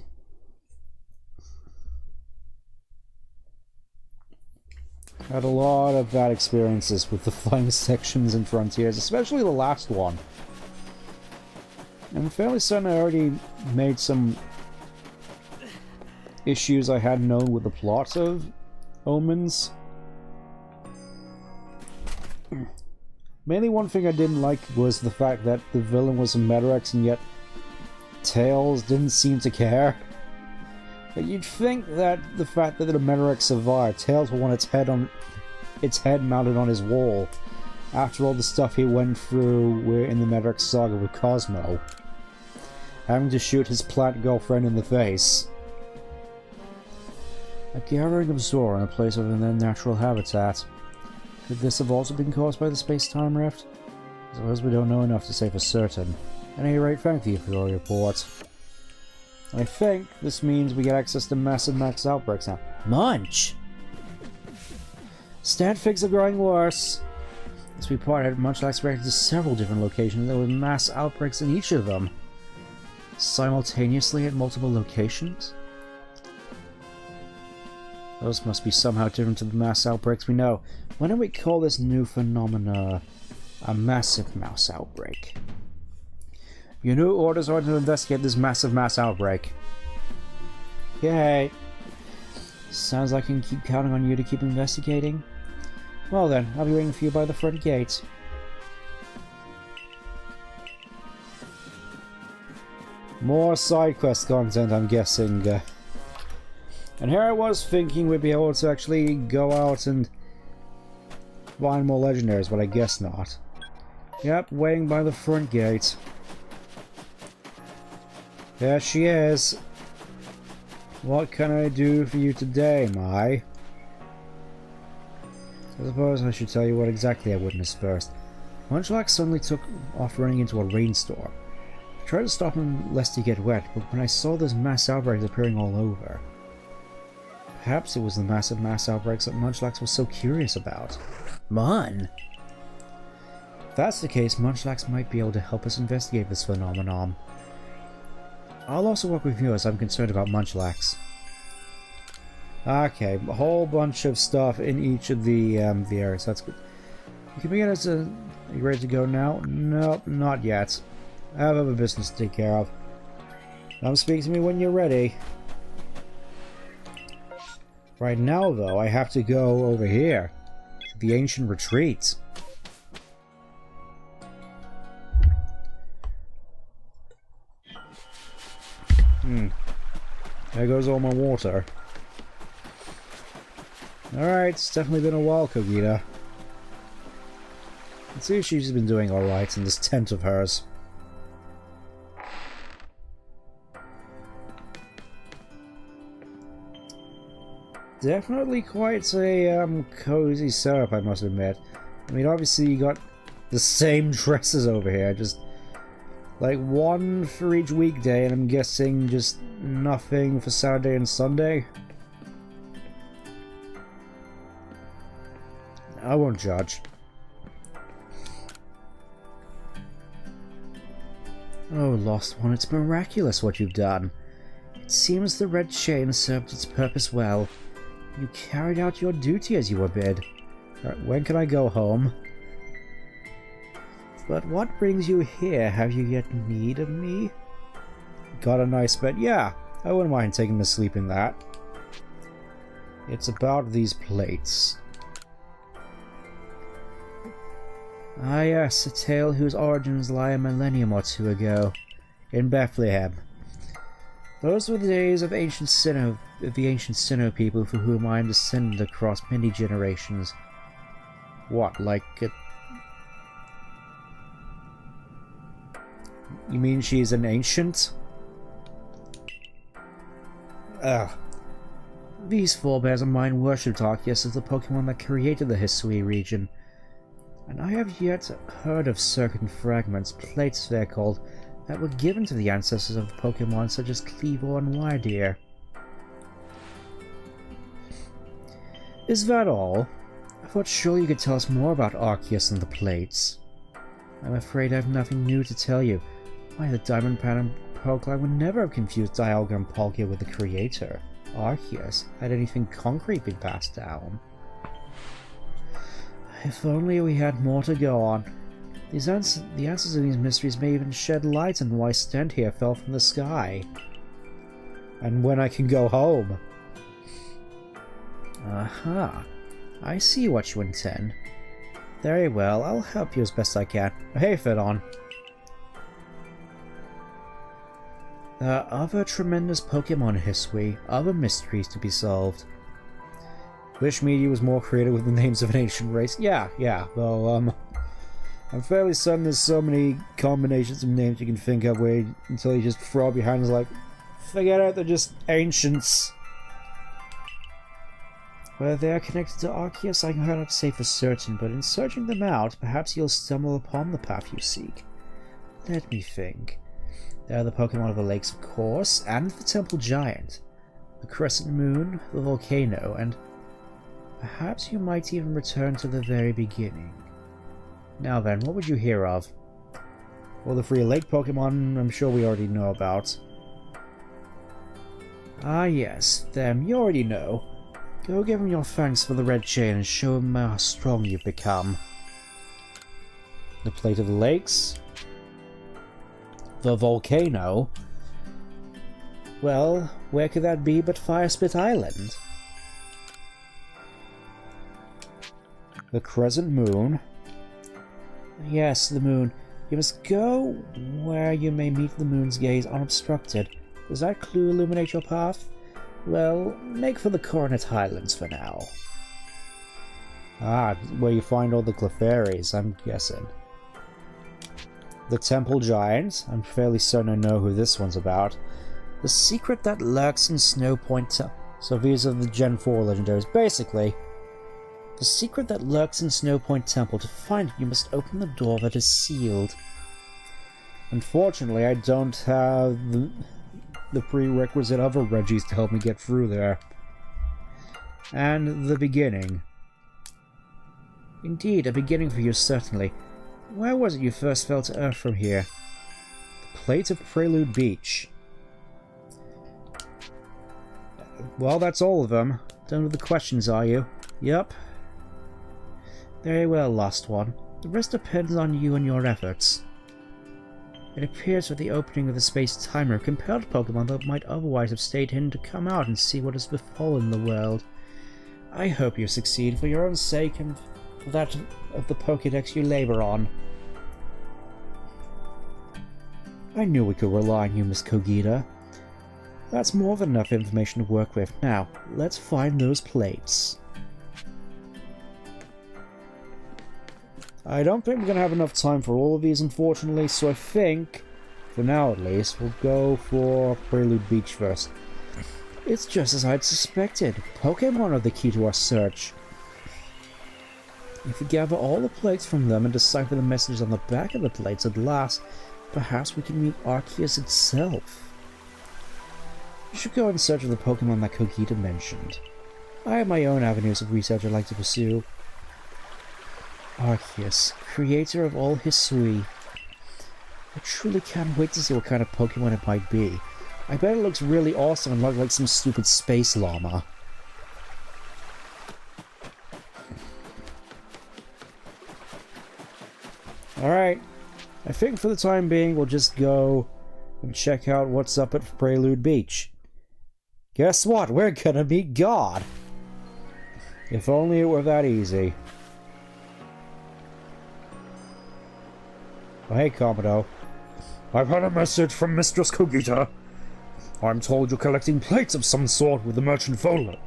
I had a lot of bad experiences with the flying sections in Frontiers, especially the last one. I'm fairly certain I already made some issues I had known with the plot of Omens. Mainly one thing I didn't like was the fact that the villain was a Metarex and yet Tails didn't seem to care. But you'd think that the fact that the Metarex survived, Tails would want its head mounted on his wall after all the stuff he went through in the Metarex saga with Cosmo. Having to shoot his plant girlfriend in the face. A gathering of Zora in a place other than their natural habitat. Could this have also been caused by the space-time rift? I suppose we don't know enough to say for certain. At any rate, thank you for your report. I think this means we get access to massive max outbreaks now. Munch! Stat figs are growing worse. As we parted, Munchlax reacted to several different locations. There were mass outbreaks in each of them. Simultaneously at multiple locations? Those must be somehow different to the mass outbreaks we know. Why don't we call this new phenomena a massive mouse outbreak? Your new orders are to investigate this massive mass outbreak. Yay! Sounds like I can keep counting on you to keep investigating. Well then, I'll be waiting for you by the front gate. More side quest content, I'm guessing. And here I was thinking we'd be able to actually go out and find more legendaries, but I guess not. Yep, waiting by the front gate. There she is. What can I do for you today, Mai? I suppose I should tell you what exactly I witnessed first. Munchlax suddenly took off running into a rainstorm. I tried to stop him lest he get wet, but when I saw those mass outbreaks appearing all over... Perhaps it was the massive mass outbreaks that Munchlax was so curious about. Mon! If that's the case, Munchlax might be able to help us investigate this phenomenon. I'll also work with you as I'm concerned about Munchlax. Okay, a whole bunch of stuff in each of the areas. That's good. You can begin as a... Are you ready to go now? Nope, not yet. I have other business to take care of. Come speak to me when you're ready. Right now, though, I have to go over here. To the ancient retreat. There goes all my water. Alright, it's definitely been a while, Kogita. Let's see if she's been doing alright in this tent of hers. definitely quite a cozy setup, I must admit. I mean, obviously you got the same dresses over here, just like one for each weekday, and I'm guessing just nothing for Saturday and Sunday. I won't judge. Oh, Lost One, it's miraculous what you've done. It seems the red chain served its purpose well. You carried out your duty as you were bid. When can I go home? But what brings you here? Have you yet need of me? Got a nice bed? Yeah, I wouldn't mind taking a sleep in that. It's about these plates. Ah yes, a tale whose origins lie a millennium or two ago, in Bethlehem. Those were the days of the ancient Sinnoh people for whom I am descended across many generations. What, like a... You mean she's an ancient? Ugh. These forebears of mine worshipped Arceus as the Pokemon that created the Hisui region. And I have yet heard of certain fragments, plates they're called, that were given to the ancestors of Pokemon such as Cleavor and Widear. Is that all? I thought surely you could tell us more about Arceus and the plates. I'm afraid I have nothing new to tell you. Why, the Diamond Pattern Pokemon would never have confused Dialga and Palkia with the creator, Arceus, had anything concrete been passed down. If only we had more to go on. The answers to these mysteries may even shed light on why Stent here fell from the sky. And when I can go home. Aha. I see what you intend. Very well, I'll help you as best I can. Hey, Fedon. There are other tremendous Pokemon Hisui, other mysteries to be solved. Wish Media was more creative with the names of an ancient race. Yeah, well, I'm fairly certain there's so many combinations of names you can think of where until you just throw up your hands like, forget it, they're just ancients. Whether they are connected to Arceus, I cannot say for certain, but in searching them out, perhaps you'll stumble upon the path you seek. Let me think. There are the Pokemon of the lakes, of course, and the Temple Giant, the Crescent Moon, the volcano, and perhaps you might even return to the very beginning. Now then, what would you hear of? Well, the free lake Pokemon, I'm sure we already know about. Ah yes, them, you already know. Go give him your thanks for the red chain and show him how strong you've become. The Plate of the Lakes? The volcano? Well, where could that be but Firespit Island? The Crescent Moon? Yes, the moon. You must go where you may meet the moon's gaze unobstructed. Does that clue illuminate your path? Well, make for the Coronet Highlands for now. Ah, where you find all the Clefairies, I'm guessing. The Temple Giant. I'm fairly certain I know who this one's about. The secret that lurks in Snow Point. So these are the Gen 4 legendaries. Basically, the secret that lurks in Snow Point Temple. To find it, you must open the door that is sealed. Unfortunately, I don't have the prerequisite other Reggies to help me get through there. And the beginning. Indeed, a beginning for you, certainly. Where was it you first fell to Earth from here? The Plate of Prelude Beach. Well, that's all of them. Done with the questions, are you? Yup. Very well, Lost One. The rest depends on you and your efforts. It appears that the opening of the space timer compelled Pokemon that might otherwise have stayed hidden to come out and see what has befallen the world. I hope you succeed for your own sake and for that of the Pokédex you labor on. I knew we could rely on you, Miss Kogita. That's more than enough information to work with. Now, let's find those plates. I don't think we're going to have enough time for all of these, unfortunately, so I think, for now at least, we'll go for Prelude Beach first. It's just as I'd suspected. Pokemon are the key to our search. If we gather all the plates from them and decipher the messages on the back of the plates at last, perhaps we can meet Arceus itself. We should go in search of the Pokemon that Kogita mentioned. I have my own avenues of research I'd like to pursue. Arceus, creator of all Hisui. I truly can't wait to see what kind of Pokemon it might be. I bet it looks really awesome and not like some stupid space llama. Alright, I think for the time being we'll just go and check out what's up at Prelude Beach. Guess what? We're gonna meet God! If only it were that easy. Oh, hey, Komodo. I've had a message from Mistress Kogita. I'm told you're collecting plates of some sort with the merchant Fowler.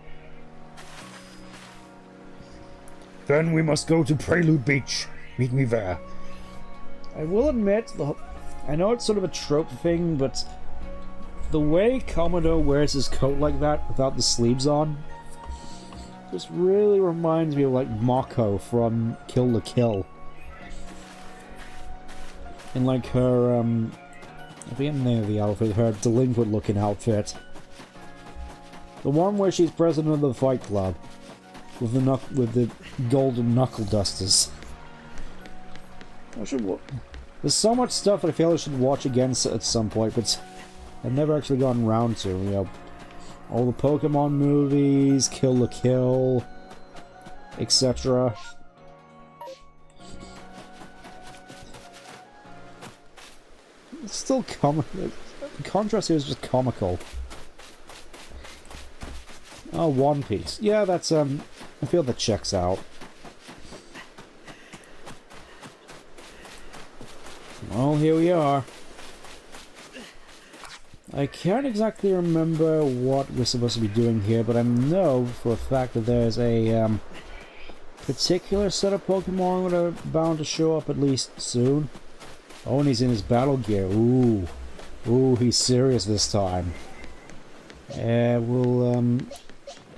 Then we must go to Prelude Beach. Meet me there. I will admit, I know it's sort of a trope thing, but the way Komodo wears his coat like that without the sleeves on just really reminds me of like Mako from Kill la Kill. In like her, I forget the name of the outfit, her delinquent looking outfit. The one where she's president of the Fight Club. With the golden knuckle dusters. There's so much stuff that I feel I should watch again at some point, but I've never actually gotten around to. You know, all the Pokemon movies, Kill la Kill, etc. It's still comical. The contrast here is just comical. Oh, One Piece. Yeah, that's, I feel that checks out. Well, here we are. I can't exactly remember what we're supposed to be doing here, but I know for a fact that there's a, particular set of Pokemon that are bound to show up at least soon. Oh, and he's in his battle gear. Ooh. Ooh, he's serious this time. We'll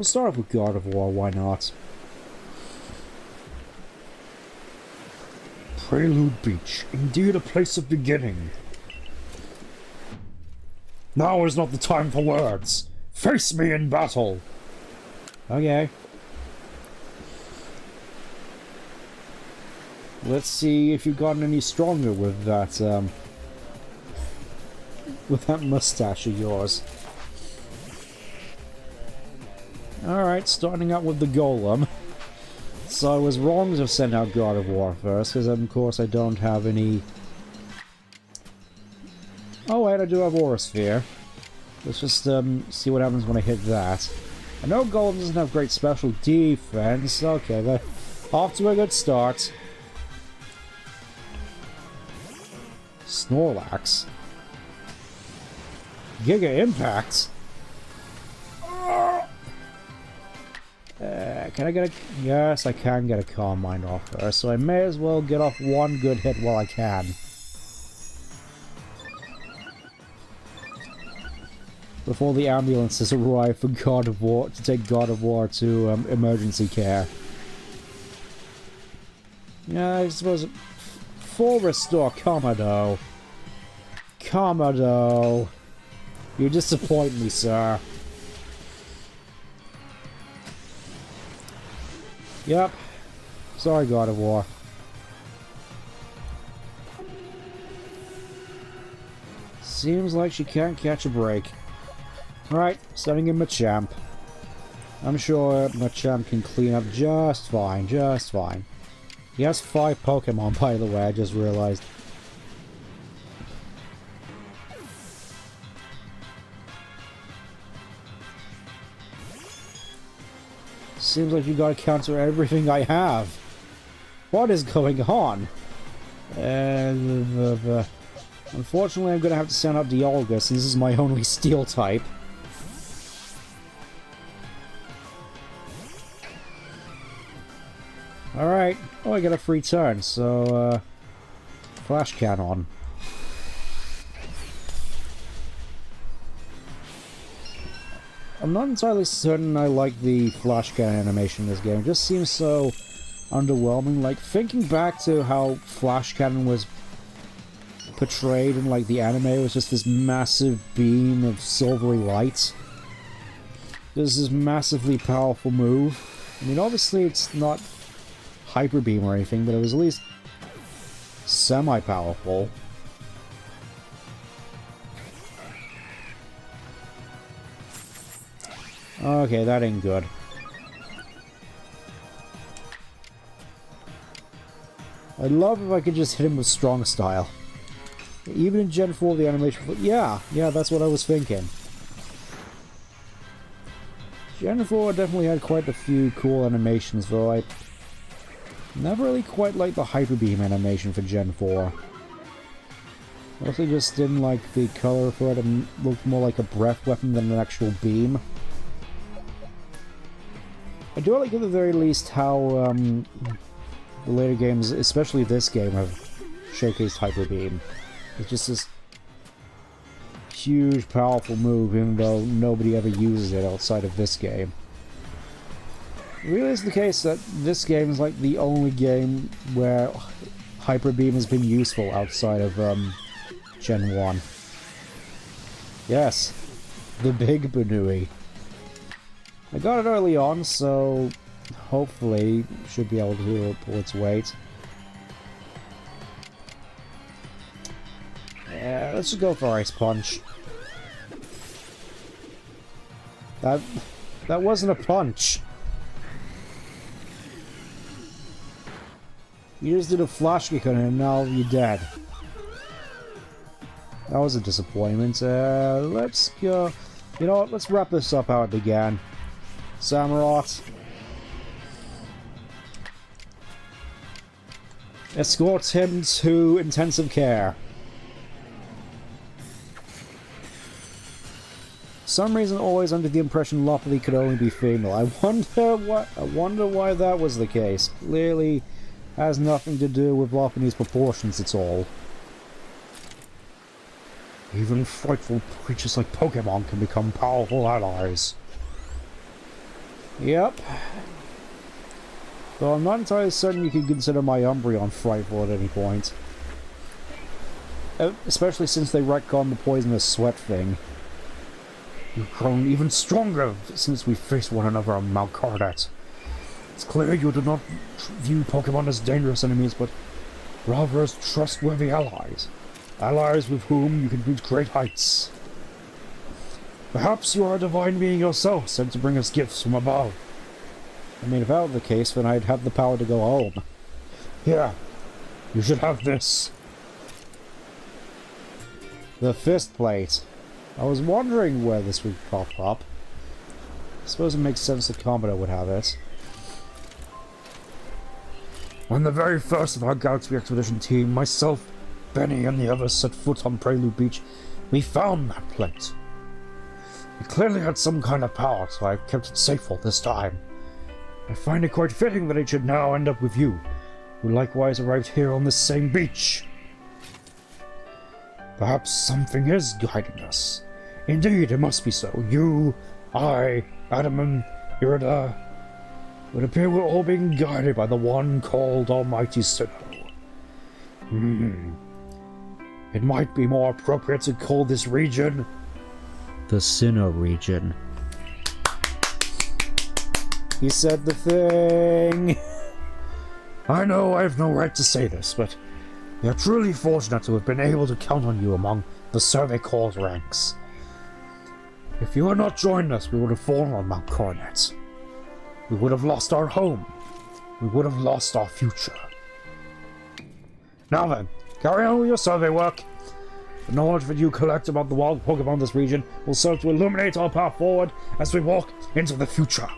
start off with God of War, why not? Prelude Beach, indeed a place of beginning. Now is not the time for words. Face me in battle. Okay. Let's see if you've gotten any stronger with that mustache of yours. Alright, starting out with the Golem. So I was wrong to have sent out God of War first, because of course I don't have any... Oh wait, I do have Aura Sphere. Let's just see what happens when I hit that. I know Golem doesn't have great special defense. Okay, they're off to a good start. Snorlax. Giga Impact. Can I get a... Yes, I can get a Calm Mind off her, so I may as well get off one good hit while I can. Before the ambulances arrive for God of War, to take God of War to emergency care. Yeah, I suppose... Full restore, Komodo. Komodo. You disappoint me, sir. Yep. Sorry, God of War. Seems like she can't catch a break. Alright, sending in Machamp. I'm sure Machamp can clean up just fine, just fine. He has 5 Pokemon, by the way, I just realized. Seems like you gotta counter everything I have. What is going on? Unfortunately, I'm gonna have to send out Dialga, since this is my only Steel type. Alright. Oh, I got a free turn, so, Flash Cannon. I'm not entirely certain I like the flash cannon animation in this game. It just seems so underwhelming. Like, thinking back to how flash cannon was portrayed in, like, the anime, it was just this massive beam of silvery light. There's this massively powerful move. I mean, obviously it's not Hyper Beam or anything, but it was at least semi-powerful. Okay, that ain't good. I'd love if I could just hit him with strong style. Even in Gen 4, the animation... Yeah, that's what I was thinking. Gen 4 definitely had quite a few cool animations, though I never really quite liked the Hyper Beam animation for Gen 4. I also just didn't like the color for it, and looked more like a breath weapon than an actual beam. I do like at the very least how the later games, especially this game, have showcased Hyper Beam. It's just this huge, powerful move, even though nobody ever uses it outside of this game. It really is the case that this game is like the only game where Hyper Beam has been useful outside of Gen 1. Yes, the Big Banui. I got it early on, so hopefully should be able to pull its weight. Yeah, let's just go for Ice Punch. That wasn't a punch. You just did a flash kick on it and now you're dead. That was a disappointment. Let's go. You know what? Let's wrap this up how it began. Samurott. Escort him to intensive care. For some reason, always under the impression Lopunny could only be female. I wonder why that was the case. Clearly has nothing to do with Lopunny's proportions at all. Even frightful creatures like Pokemon can become powerful allies. Yep. Though I'm not entirely certain you can consider my Umbreon frightful at any point. Especially since they retconned the poisonous sweat thing. You've grown even stronger since we faced one another on Mount Coronet. It's clear you do not view Pokemon as dangerous enemies, but rather as trustworthy allies. Allies with whom you can reach great heights. Perhaps you are a divine being yourself, sent to bring us gifts from above. I mean, if that were the case, then I'd have the power to go home. Here, you should have this. The fist plate. I was wondering where this would pop up. I suppose it makes sense that Commodore would have it. When the very first of our Galaxy Expedition team, myself, Benny, and the others set foot on Prelude Beach, we found that plate. It clearly had some kind of power, so I've kept it safe all this time. I find it quite fitting that it should now end up with you, who likewise arrived here on this same beach. Perhaps something is guiding us. Indeed, it must be so. You, I, Adam, and Irida. Would appear we're all being guided by the one called Almighty Sinnoh. It might be more appropriate to call this region the Sinnoh region. He said the thing. I know I have no right to say this, but we are truly fortunate to have been able to count on you among the Survey Corps' ranks. If you had not joined us, we would have fallen on Mount Coronet. We would have lost our home. We would have lost our future. Now then, carry on with your survey work. The knowledge that you collect about the wild Pokemon in this region will serve to illuminate our path forward as we walk into the future.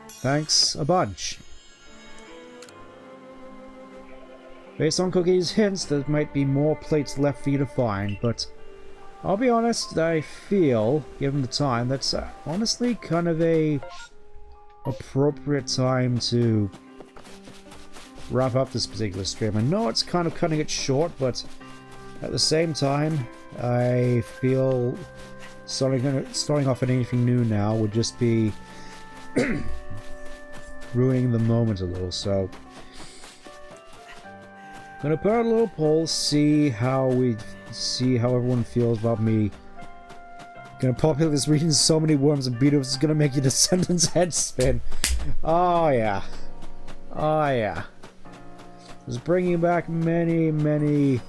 Thanks a bunch. Based on Cookie's hints, there might be more plates left for you to find, but I'll be honest, I feel, given the time, that's honestly kind of a appropriate time to wrap up this particular stream. I know it's kind of cutting it short, but at the same time, I feel starting off at anything new now would just be ruining the moment a little, so gonna put out a little poll, see how everyone feels about me. Gonna populate this region so many worms and beetles is gonna make your descendants' heads spin. Oh yeah. Oh yeah. It's bringing back many, many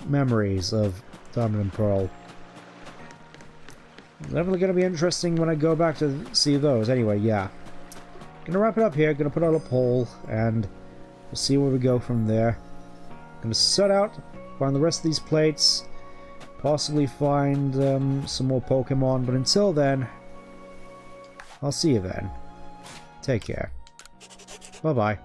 memories of Diamond and Pearl. It's definitely gonna be interesting when I go back to see those. Anyway, yeah. Gonna wrap it up here, gonna put out a poll, and we'll see where we go from there. Gonna set out, find the rest of these plates, possibly find some more Pokemon, but until then, I'll see you then. Take care. Bye-bye.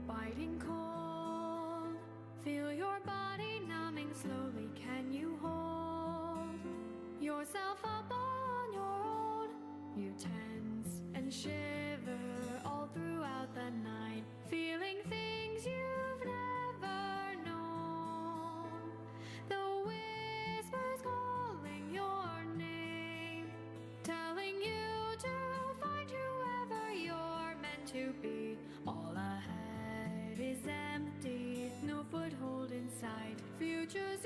Biting cold, feel your body numbing slowly. Can you hold yourself up on your own? You tense and shiver all throughout the night, feeling things you've never known. The whispers calling your name, telling you to find whoever you're meant to be. All ahead is empty, no foothold in sight. Futures